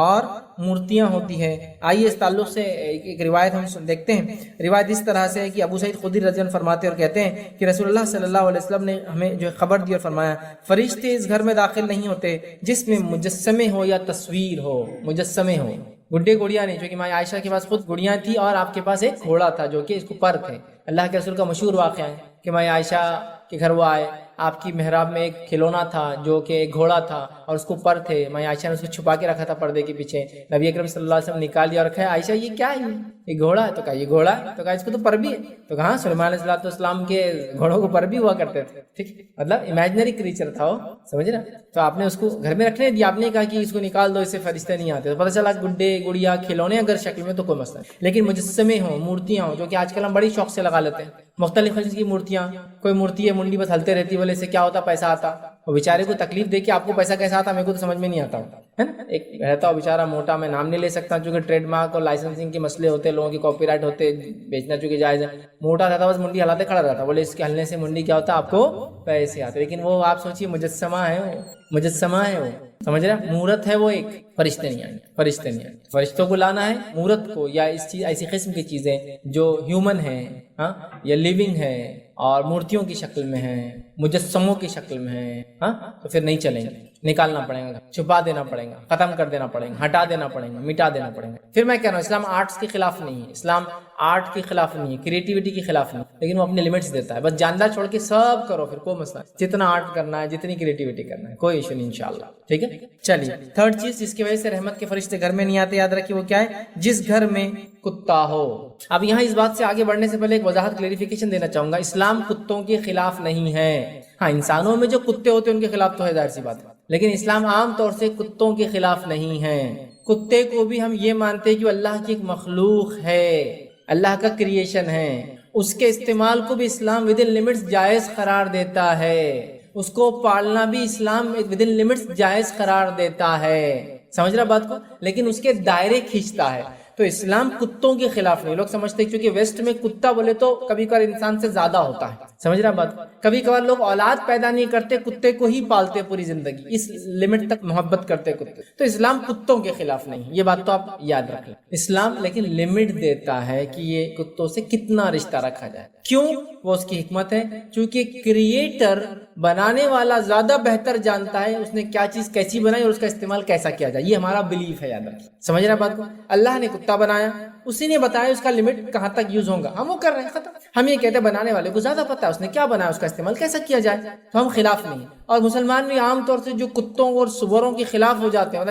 A: اور مورتیاں ہوتی ہیں، آئیے اس تعلق سے ایک روایت ہم دیکھتے ہیں. روایت اس طرح سے ہے کہ ابو سعید خدری رضی اللہ عنہ فرماتے اور کہتے ہیں کہ رسول اللہ صلی اللہ علیہ وسلم نے ہمیں جو خبر دی اور فرمایا، فرشتے اس گھر میں داخل نہیں ہوتے جس میں مجسمے ہو یا تصویر ہو. مجسمے ہو، گڈے گڑیاں نہیں، جو کہ ماں عائشہ کے پاس خود گڑیاں تھی اور آپ کے پاس ایک گھوڑا تھا جو کہ اس کو پر تھے. اللہ کے رسول کا مشہور واقعہ ہے کہ ماں عائشہ کے گھر وہ آئے، آپ کی محراب میں ایک کھلونا تھا جو کہ ایک گھوڑا تھا اور اس کو پر تھے. ماں عائشہ نے اس کو چھپا کے رکھا تھا پردے کے پیچھے. نبی اکرم صلی اللہ علیہ وسلم نکال لیا اور کہا عائشہ یہ کیا ہے؟ یہ گھوڑا ہے. تو کہا یہ گھوڑا ہے. تو کہا اس کو تو پر بھی ہے. تو کہا سلیمان علیہ السلام کے گھوڑوں کو پر بھی ہوا کرتے تھے. ٹھیک، مطلب امیجنری کریچر تھا وہ، سمجھ رہا. تو آپ نے اس کو گھر میں رکھنے دیا، آپ نے کہا کہ اس کو نکال دو، اس سے فرشتے نہیں آتے. تو پتہ چلا گڈے گڑیا کھلونے اگر شکل میں تو کوئی مسئلہ نہیں، لیکن مجسمے ہوں، مورتیاں ہوں، جو کہ آج کل ہم بڑی شوق سے لگا لیتے ہیں. مختلف قسم کی مورتیاں، کوئی مورتی ہے منڈی بس ہلتے رہتی، بولے اس سے کیا ہوتا؟ پیسہ آتا. وہ بیچارے کو تکلیف دے کے آپ کو پیسہ کیسا آتا؟ میرے کو تو سمجھ میں نہیں آتا ہے نا. ایک رہتا ہو بیچارہ موٹا، میں نام نہیں لے سکتا چونکہ ٹریڈ مارک اور لائسنسنگ کے مسئلے ہوتے ہیں، لوگوں کی کاپی رائٹ ہوتے، بیچنا چونکہ جائز ہے. موٹا رہتا بس منڈی ہلاتے کھڑا رہتا، بولے اس کے ہلنے سے منڈی کیا ہوتا؟ آپ کو پیسے آتے. لیکن وہ آپ سوچیے مجسمہ ہے، وہ مجسمہ ہے، وہ سمجھ رہے ہیں؟ مورت ہے وہ ایک، فرشتے نہیں آئیں گے، فرشتے نہیں آئیں گے۔ فرشتوں کو لانا ہے مورت کو، یا اس چیز ایسی قسم کی چیزیں جو ہیومن ہیں، ہاں، یا لیونگ ہے اور مورتیوں کی شکل میں ہیں، مجسموں کی شکل میں ہیں، ہاں، تو پھر نہیں چلیں گے، نکالنا پڑے گا، چھپا دینا پڑے گا، ختم کر دینا پڑے گا، ہٹا دینا پڑے گا، مٹا دینا پڑے گا۔ پھر میں کہہ رہا ہوں اسلام آرٹس کے خلاف نہیں ہے، اسلام آرٹ کے خلاف نہیں ہے، کریٹیوٹی کے خلاف نہیں، لیکن وہ اپنے لمٹس دیتا ہے۔ بس جاندار چھوڑ کے سب کرو، پھر کوئی مسئلہ نہیں، جتنا آرٹ کرنا ہے، جتنی کریٹیوٹی کرنا ہے، کوئی ایشو نہیں انشاءاللہ، ٹھیک ہے۔ چلیے تھرڈ چیز جس کی وجہ سے رحمت کے فرشتے گھر میں نہیں آتے، یاد رکھیے وہ کیا ہے؟ جس گھر میں کتا ہو۔ اب یہاں اس بات سے آگے بڑھنے سے پہلے ایک وضاحت کلیریفیکیشن دینا چاہوں گا، اسلام کتوں کے خلاف نہیں ہے۔ ہاں، انسانوں میں جو کتے ہوتے ہیں ان کے خلاف تو ہے، ظاہر سی بات ہے، لیکن اسلام عام طور سے کتوں کے خلاف نہیں ہے۔ کتے کو بھی ہم یہ مانتے ہیں کہ وہ اللہ کی ایک مخلوق ہے، اللہ کا کریشن ہے، اس کے استعمال کو بھی اسلام ود ان لمٹس جائز قرار دیتا ہے، اس کو پالنا بھی اسلام ود ان لمٹس جائز قرار دیتا ہے، سمجھ رہا بات کو، لیکن اس کے دائرے کھینچتا ہے۔ تو اسلام کتوں کے خلاف نہیں۔ لوگ سمجھتے ہیں کیونکہ ویسٹ میں کتا بولے تو کبھی کبھار انسان سے زیادہ ہوتا ہے، سمجھ رہا بات، کبھی کبھار لوگ اولاد پیدا نہیں کرتے، کتے کو ہی پالتے پوری زندگی، اس لمٹ تک محبت کرتے کتے۔ تو اسلام کتوں کے خلاف نہیں، یہ بات تو آپ یاد رکھ لیں۔ اسلام لیکن لمٹ دیتا ہے کہ یہ کتوں سے کتنا رشتہ رکھا جائے۔ کیوں؟ وہ اس کی حکمت ہے، چونکہ کریٹر بنانے والا زیادہ بہتر جانتا ہے اس نے کیا چیز کیسی بنائی اور اس کا استعمال کیسا کیا جائے۔ یہ ہمارا بلیف ہے، یاد رکھیں، سمجھ رہے بات کو۔ اللہ نے کتا بنایا، اسی نے بتایا اس کا لمٹ کہاں تک یوز ہوگا، ہم وہ کر رہے ہیں، ختم۔ ہم یہ کہتے ہیں بنانے والے کو زیادہ پتہ ہے اس نے کیا بنایا، اس کا استعمال کیسا کیا جائے، تو ہم خلاف نہیں۔ اور مسلمان بھی عام طور سے جو کتوں اور سوروں کے خلاف ہو جاتے ہیں،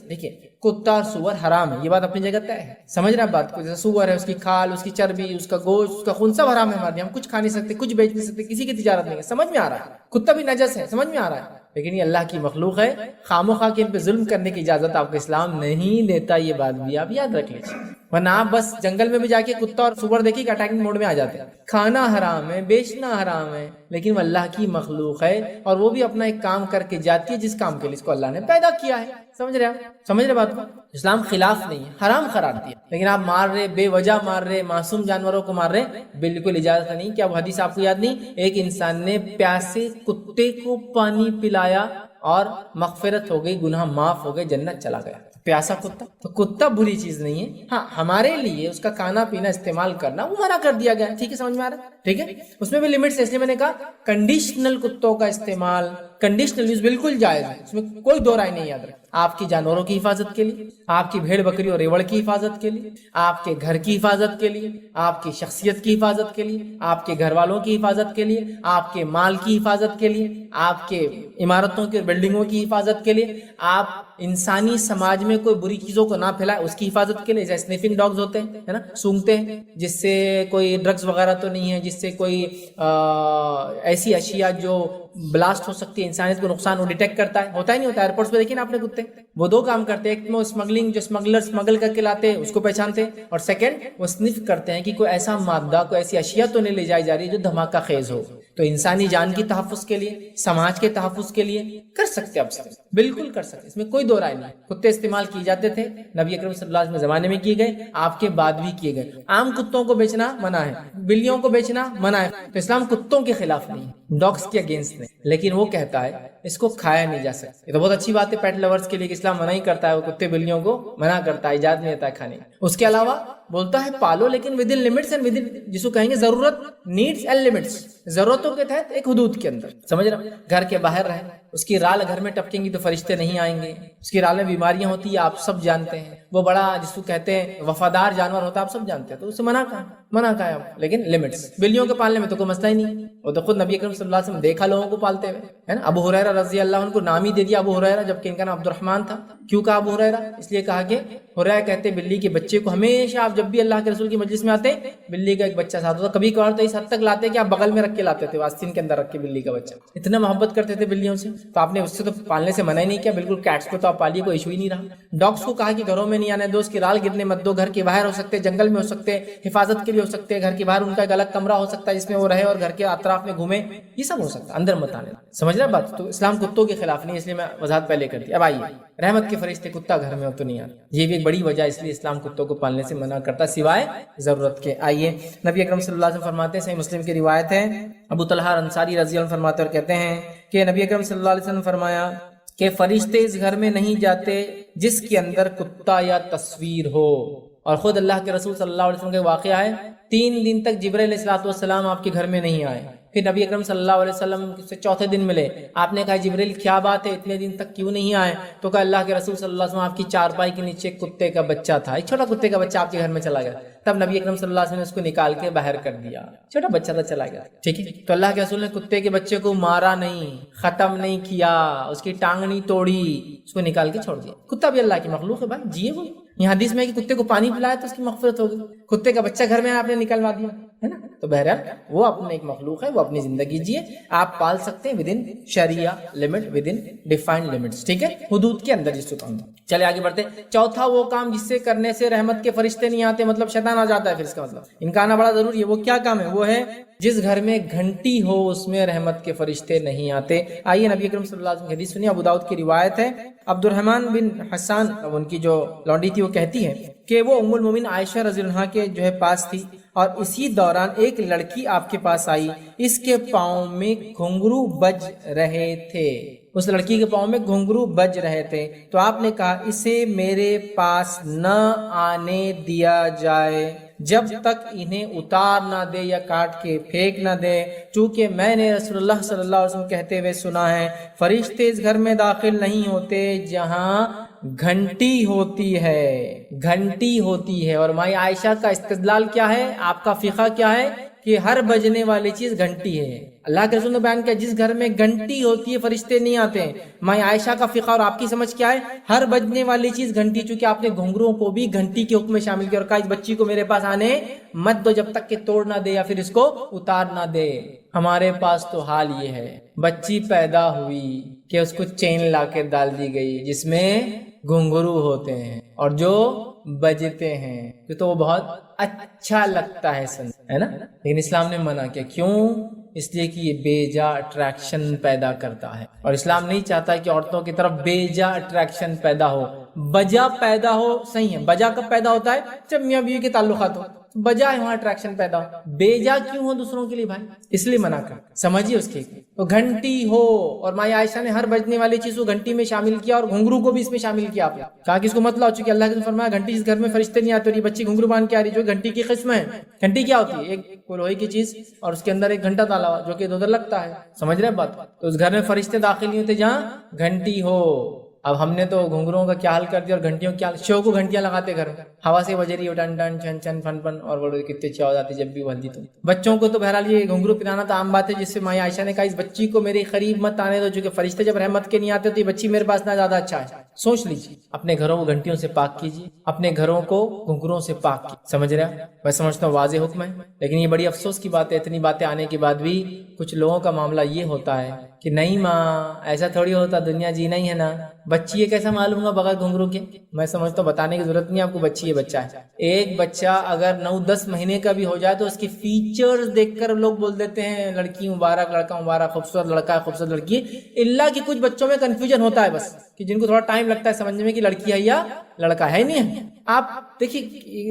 A: دیکھیے کتا اور سور حرام ہے، یہ بات اپنی جگہ طے ہے، سمجھ رہے ہیں بات کو۔ جیسے سور ہے، اس کی کھال، اس کی چربی، اس کا گوشت، اس کا خون سب حرام ہے ہمارے لیے، ہم کچھ کھا نہیں سکتے، کچھ بیچ نہیں سکتے، کسی کی تجارت نہیں ہے، سمجھ میں آ رہا ہے۔ کتا بھی نجس ہے، سمجھ میں آ رہا ہے، لیکن یہ اللہ کی مخلوق ہے، خامخواہ کے ان پہ ظلم کرنے کی اجازت آپ کو اسلام نہیں دیتا، یہ بات بھی آپ یاد رکھ لیجیے۔ ورنہ آپ بس جنگل میں بھی جا کے کتا اور سور دیکھیے کہ اٹیکنگ موڈ میں آ جاتے ہیں۔ کھانا حرام ہے، بیچنا حرام ہے، لیکن وہ اللہ کی مخلوق ہے اور وہ بھی اپنا ایک کام کر کے جاتی ہے جس کام کے لیے اس کو اللہ نے پیدا کیا ہے، سمجھ رہے آپ، سمجھ رہے بات کو۔ اسلام خلاف نہیں ہے، حرام قرار دیا، لیکن آپ مار رہے، بے وجہ مار رہے، معصوم جانوروں کو مار رہے، بالکل اجازت نہیں۔ کیا وہ حدیث آپ کو یاد نہیں؟ ایک انسان نے پیاسے کتے کو پانی پلایا اور مغفرت ہو گئی، گناہ معاف ہو گئے، جنت چلا گیا۔ پیاسا کتا، تو کتا بری چیز نہیں ہے، ہاں ہمارے لیے اس کا کھانا پینا استعمال کرنا وہ منع کر دیا گیا ہے، ٹھیک ہے، سمجھ میں آ رہا ہے، ٹھیک ہے، اس میں بھی لمٹس ہے۔ اس لیے میں نے کہا کنڈیشنل کتوں کا استعمال، کنڈیشنل یوز بالکل جائز ہے، اس میں کوئی دو رائے نہیں، یاد رکھ۔ آپ کی جانوروں کی حفاظت کے لیے، آپ کی بھیڑ بکری اور ریوڑ کی حفاظت کے لیے، آپ کے گھر کی حفاظت کے لیے، آپ کی شخصیت کی حفاظت کے لیے، آپ کے گھر والوں کی حفاظت کے لیے، آپ کے مال کی حفاظت کے لیے، آپ کے عمارتوں کے بلڈنگوں کی حفاظت کے لیے، آپ انسانی سماج میں کوئی بری چیزوں کو نہ پھیلائے اس کی حفاظت کے لیے، جیسے سنیفنگ ڈاگز ہوتے ہیں، ہے نا، سونگتے ہیں، جس سے کوئی ڈرگز وغیرہ تو نہیں ہے، جس سے کوئی ایسی اشیاء جو بلاسٹ ہو سکتی ہے، انسانیت کو نقصان وہ ڈیٹیکٹ کرتا ہے، ہوتا ہی نہیں ہوتا ہے۔ ایئرپورٹس پہ دیکھیں نا آپ نے کتے، وہ دو کام کرتے ہیں، ایک میں اسمگلنگ، جو اسمگلر اسمگل کر کے لاتے ہیں اس کو پہچانتے ہیں، اور سیکنڈ وہ سنف کرتے ہیں کہ کوئی ایسا مادہ، کوئی ایسی اشیاء تو نہیں لے جائی جا رہی جو دھماکہ خیز ہو۔ تو انسانی جان کی تحفظ کے لیے، سماج کے تحفظ کے لیے کر سکتے، اب سے بالکل کر سکتے، اس میں کوئی دو رائے نہیں۔ کتے استعمال کیے جاتے تھے، نبی اکرم صلی اللہ علیہ وسلم زمانے میں کیے گئے، آپ کے بعد بھی کیے گئے۔ عام کتوں کو بیچنا منع ہے، بلیوں کو بیچنا منع ہے، تو اسلام کتوں کے خلاف نہیں، ڈاگس کے اگینسٹ نہیں، لیکن وہ کہتا ہے اس کو کھایا نہیں جا سکتا۔ یہ تو بہت اچھی بات ہے پیٹ لورز کے لیے کہ اسلام منع ہی کرتا ہے، وہ کتے بلیوں کو منع کرتا ہے، اجازت نہیں دیتا ہے کھانے۔ اس کے علاوہ بولتا ہے پالو، لیکن with in limits and with in, جس کو کہیں گے ضرورت، نیڈس اینڈ لمٹس، ضرورتوں کے تحت ایک حدود کے اندر، سمجھ رہے ہیں، گھر کے باہر رہے، اس کی رال گھر میں ٹپکیں گی تو فرشتے نہیں آئیں گے، اس کی رال میں بیماریاں ہوتی ہیں آپ سب جانتے ہیں، وہ بڑا جس کو کہتے ہیں وفادار جانور ہوتا ہے آپ سب جانتے ہیں، تو اسے منع کہا ہے، لیکن لمٹس۔ بلیوں کے پالنے میں تو کوئی مسئلہ ہی نہیں، وہ تو خود نبی اکرم صلی اللہ علیہ وسلم دیکھا لوگوں کو پالتے ہوئے، ہے نا۔ ابو ہریرہ رضی اللہ عنہ کو نام ہی دے دیا ابو ہریرہ، جبکہ ان کا نام عبد الرحمن تھا۔ کیوں کہا ابو ہریرہ؟ اس لیے کہا کہ ہریرہ کہتے بلی کے بچے کو ہمیشہ آپ جب بھی اللہ کے رسول کی مجلس میں آتے بلی کا ایک بچہ ساتھ ہوتا، کبھی کبھار تو اس حد تک لاتے کہ آپ بغل میں رکھ کے لاتے تھے، آستین کے اندر رکھ کے بلی کا بچہ، اتنا محبت کرتے تھے بلیوں سے۔ تو آپ نے اس سے تو پالنے سے منع ہی نہیں کیا، بالکل کیٹس کو تو آپ پالیے، کوئی ایشو ہی نہیں رہا۔ ڈاگس کو کہا کہ گھروں میں نہیں آنے دو، اس کی رال گرنے مت دو، گھر کے باہر ہو سکتے، جنگل میں ہو سکتے، حفاظت کے لیے ہو سکتے، گھر کے باہر ان کا ایک الگ کمرہ ہو سکتا ہے جس میں وہ رہے اور گھر کے اطراف میں گھومے، یہ سب ہو سکتا ہے، اندر مت آنے۔ سمجھ رہے بات؟ تو اسلام کتوں کے خلاف نہیں، اس لیے میں وضاحت پہلے کر دی۔ اب آئیے، رحمت کے فرشتے کتا گھر میں ہو تو نہیں آتے، یہ بھی ایک بڑی وجہ، اس لیے اسلام کتوں کو پالنے سے منع کرتا سوائے ضرورت کے۔ آئیے، نبی اکرم صلی اللہ علیہ وسلم فرماتے ہیں، صحیح مسلم کی روایت ہے، ابو طلحہ انصاری رضی اللہ عنہ فرماتے اور کہتے ہیں کہ نبی اکرم صلی اللہ علیہ وسلم فرمایا کہ فرشتے اس گھر میں نہیں جاتے جس کے اندر کتا یا تصویر ہو. اور خود اللہ کے رسول صلی اللہ علیہ وسلم کا واقعہ ہے، 3 دن تک جبرائیل علیہ السلام آپ کے گھر میں نہیں آئے. پھر نبی اکرم صلی اللہ علیہ وسلم سے چوتھے دن ملے. آپ نے کہا جبرائیل کیا بات ہے، اتنے دن تک کیوں نہیں آئے؟ تو کہا اللہ کے رسول صلی اللہ علیہ وسلم آپ کی چارپائی کے نیچے ایک کتے کا بچہ تھا، ایک چھوٹا کتے کا بچہ آپ کے گھر میں چلا گیا. تب نبی اکرم صلی اللہ علیہ وسلم نے اس کو نکال کے باہر کر دیا، چھوٹا بچہ تھا چلا گیا. ٹھیک ہے، تو اللہ کے رسول نے کتے کے بچے کو مارا نہیں، ختم نہیں کیا، اس کی ٹانگ نہیں توڑی، اس کو نکال کے چھوڑ دیا. کتا بھی اللہ کی مخلوق ہے بھائی، جیے وہ. یہ حدیث میں کہ کتے کو پانی پلایا تو اس کی مغفرت ہوگی. کتے کا بچہ گھر میں آپ نے نکلوا دیا ہے نا. تو بہرحال وہ اپنے ایک مخلوق ہے، وہ اپنی زندگی جیے. آپ پال سکتے ہیں ود ان شریعہ limit, within defined limits. ٹھیک ہے، حدود کے اندر جس کو کام. چلے آگے بڑھتے. چوتھا وہ کام جس سے کرنے سے رحمت کے فرشتے نہیں آتے، مطلب شیطان آ جاتا ہے. پھر اس کا مطلب ان کا آنا بڑا ضروری ہے. وہ کیا کام ہے؟ وہ ہے جس گھر میں گھنٹی ہو اس میں رحمت کے فرشتے نہیں آتے. آئیے نبی اکرم صلی اللہ علیہ وسلم کی حدیث سنیے. ابو داؤد کی روایت ہے، عبد الرحمن بن حسان، ان کی جو لونڈی تھی، وہ کہتی ہے کہ وہ ام المومنین عائشہ رضی اللہ عنہا کے جو ہے پاس تھی، اور اسی دوران ایک لڑکی آپ کے پاس آئی. اس کے پاؤں میں گھنگرو بج رہے تھے. اس لڑکی کے پاؤں میں گھنگرو بج رہے تھے. تو آپ نے کہا اسے میرے پاس نہ آنے دیا جائے جب تک انہیں اتار نہ دے یا کاٹ کے پھینک نہ دے، چونکہ میں نے رسول اللہ صلی اللہ علیہ وسلم کہتے ہوئے سنا ہے فرشتے اس گھر میں داخل نہیں ہوتے جہاں گھنٹی ہوتی ہے. گھنٹی ہوتی ہے. اور مائی عائشہ کا استدلال کیا ہے، آپ کا فقہ کیا ہے کہ ہر بجنے والی چیز گھنٹی ہے. اللہ کے رسول نے بیان کیا جس گھر میں گھنٹی ہوتی ہے فرشتے نہیں آتے ہیں. مائی عائشہ کا فقہ اور آپ کی سمجھ کیا ہے؟ ہر بجنے والی چیز گھنٹی. چونکہ آپ نے گھنگروں کو بھی گھنٹی کے حکم میں شامل کیا اور کہا اس بچی کو میرے پاس آنے مت دو جب تک کہ توڑ نہ دے یا پھر اس کو اتار نہ دے. ہمارے پاس تو حال یہ ہے، بچی پیدا ہوئی کہ اس کو چین لا کے ڈال دی گئی جس میں گھنگرو ہوتے ہیں اور جو بجتے ہیں تو وہ بہت اچھا لگتا ہے سن، ہے نا. لیکن اسلام نے منع کیا. کیوں؟ اس لیے کہ یہ بے جا اٹریکشن پیدا کرتا ہے، اور اسلام نہیں چاہتا کہ عورتوں کی طرف بے جا اٹریکشن پیدا ہو. بجا پیدا ہو صحیح ہے. بجا کب پیدا ہوتا ہے؟ جب میاں بیوی کے تعلقات ہو، بجا ہے وہاں اٹریکشن پیدا ہو. بے جا کیوں ہو دوسروں کے لیے بھائی؟ اس لیے منع کر. سمجھیے اس کی تو گھنٹی ہو. اور مائی عائشہ نے ہر بجنے والی چیز کو گھنٹی میں شامل کیا اور گھنگرو کو بھی اس میں شامل کیا. آپ نے کہا کہ اس کو مت لاؤ، چونکہ اللہ نے فرمایا گھنٹی جس گھر میں فرشتے نہیں آتے. اور یہ بچی گھنگرو باندھ کے آ رہی جو گھنٹی کی قسم ہے. گھنٹی کیا ہوتی ہے؟ ایک لوہے کی چیز اور اس کے اندر ایک گھنٹا ڈالا ہوا جو کہ ادھر لگتا ہے. سمجھ رہے بات؟ تو اس گھر میں فرشتے داخل نہیں ہوتے جہاں گھنٹی ہو. اب ہم نے تو گھنگروں کا کیا حال کر دیا اور گھنٹیوں کیا حال. شو کو گھنٹیاں لگاتے گھر میں، ہوا سے بج رہی ہو ٹن ٹن چھن چھن پھن پھن، اور بڑے کتنے چا ہو جاتی جب بھی بجتی. تو بچوں کو تو بہرحال یہ گھنگرو پلانا تو عام بات ہے، جس سے مائی عائشہ نے کہا اس بچی کو میرے قریب مت آنے دو، چونکہ فرشتے جب رحمت کے نہیں آتے تو یہ بچی میرے پاس نہ زیادہ اچھا ہے. سوچ لیجیے، اپنے گھروں کو گھنٹیوں سے پاک کیجیے، اپنے گھروں کو گھنگروں سے پاک کیجیے. سمجھ رہے ہیں؟ میں سمجھتا ہوں واضح حکم ہے. لیکن یہ بڑی افسوس کی بات ہے، اتنی باتیں آنے کے بعد بھی کچھ لوگوں کا معاملہ یہ ہوتا ہے کہ نہیں ماں ایسا تھوڑی ہوتا، دنیا جینا ہی ہے نا. بچی یہ کیسا معلوم گا بغیر گھنگرو کے؟ میں سمجھتا ہوں بتانے کی ضرورت نہیں آپ کو، بچی یہ بچہ ہے. ایک بچہ اگر 9-10 مہینے کا بھی ہو جائے تو اس کے فیچرز دیکھ کر لوگ بول دیتے ہیں لڑکی مبارک، لڑکا مبارک، خوبصورت لڑکا ہے، خوبصورت لڑکی ہے. اللہ کی کچھ بچوں میں کنفیوژن ہوتا ہے بس، کہ جن کو تھوڑا ٹائم لگتا ہے سمجھنے میں کہ لڑکی ہے یا لڑکا ہے. نہیں ہے. آپ دیکھیے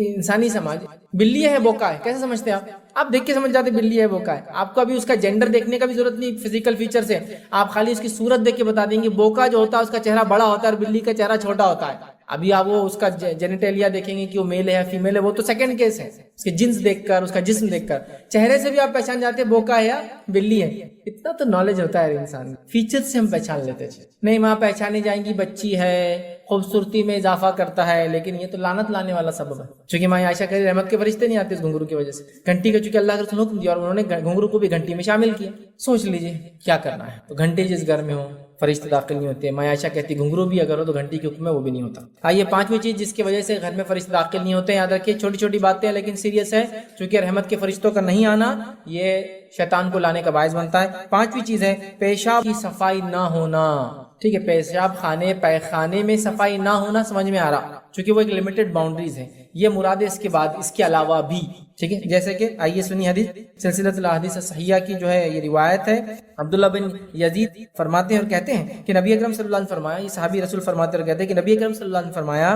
A: انسانی سماج، بلی ہے بوکا ہے، کیسے سمجھتے ہیں آپ دیکھ کے سمجھ جاتے بلی ہے بوکا ہے. آپ کو ابھی اس کا جینڈر دیکھنے کا بھی ضرورت نہیں، فزیکل فیچر سے آپ خالی اس کی صورت دیکھ کے بتا دیں گے. بوکا جو ہوتا ہے اس کا چہرہ بڑا ہوتا ہے اور بلی کا چہرہ چھوٹا ہوتا ہے. ابھی آپ وہ اس کا جینیٹیلیا دیکھیں گے کہ وہ میل ہے یا فیمیل ہے، وہ تو سیکنڈ کیس ہے. اس کے جنس دیکھ کر، اس کا جسم دیکھ کر، چہرے سے بھی آپ پہچان جاتے ہیں بوکا ہے یا بلی ہے. اتنا تو نالج ہوتا ہے انسان، فیچر سے ہم پہچان لیتے ہیں. نہیں ماں پہچانی جائیں گی بچی ہے، خوبصورتی میں اضافہ کرتا ہے، لیکن یہ تو لعنت لانے والا سبب ہے. چونکہ ماں عائشہ کہہ رہی رحمت کے فرشتے نہیں آتے اس گھنگرو کی وجہ سے. گھنٹی کا چونکہ اللہ کے رسول نے حکم دیا اور انہوں نے گھنگرو کو بھی گھنٹی میں شامل کیا. سوچ لیجیے کیا کرنا ہے. تو گھنٹی جس گھر میں ہو فرشتے داخل نہیں ہوتے. ماں عائشہ کہتی گھنگرو بھی اگر ہو تو گھنٹی کے حکم میں وہ بھی نہیں ہوتا. آئیے پانچویں چیز جس کی وجہ سے گھر میں فرشتے داخل نہیں ہوتے. یاد رکھیے چھوٹی چھوٹی باتیں ہیں لیکن سیریس ہے، چونکہ رحمت کے فرشتوں کا نہیں آنا یہ شیطان کو لانے کا باعث بنتا ہے. پانچویں چیز ہے پیشاب کی صفائی نہ ہونا. ٹھیک ہے، پیشاب خانے پیخانے میں صفائی نہ ہونا سمجھ میں آ رہا، چونکہ وہ ایک لمیٹڈ باؤنڈریز ہے. یہ مراد ہے اس کے بعد اس کے علاوہ بھی. ٹھیک ہے، جیسے کہ آئیے سنی حدیث سلسلۃ الاحادیث الصحیحہ کی جو ہے یہ روایت ہے. عبداللہ بن یزید فرماتے ہیں اور کہتے ہیں کہ نبی اکرم صلی اللہ علیہ وسلم فرمایا، یہ صحابی رسول فرماتے اور کہتے ہیں کہ نبی اکرم صلی اللہ علیہ وسلم فرمایا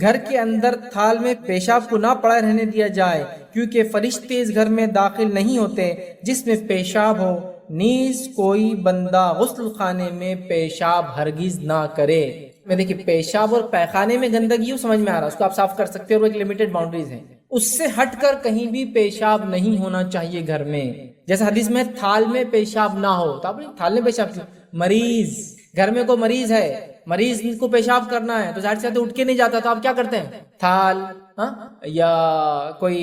A: گھر کے اندر تھال میں پیشاب کو نہ پڑا رہنے دیا جائے، کیونکہ فرشتے اس گھر میں داخل نہیں ہوتے جس میں پیشاب ہو نیز کوئی بندہ غسل خانے میں پیشاب ہرگز نہ کرے. میں دیکھیے پیشاب اور پیخانے میں گندگی ہو سمجھ میں آ رہا ہے، اس کو آپ صاف کر سکتے ہیں اور ایک لمیٹڈ باؤنڈریز ہیں. اس سے ہٹ کر کہیں بھی پیشاب نہیں ہونا چاہیے گھر میں. جیسے حدیث میں تھال میں پیشاب نہ ہو، تو آپ نے تھال میں پیشاب کیوں؟ مریض، گھر میں کوئی مریض ہے، مریض کو پیشاب کرنا ہے تو ظاہر سے اٹھ کے نہیں جاتا، تو آپ کیا کرتے ہیں؟ تھال یا کوئی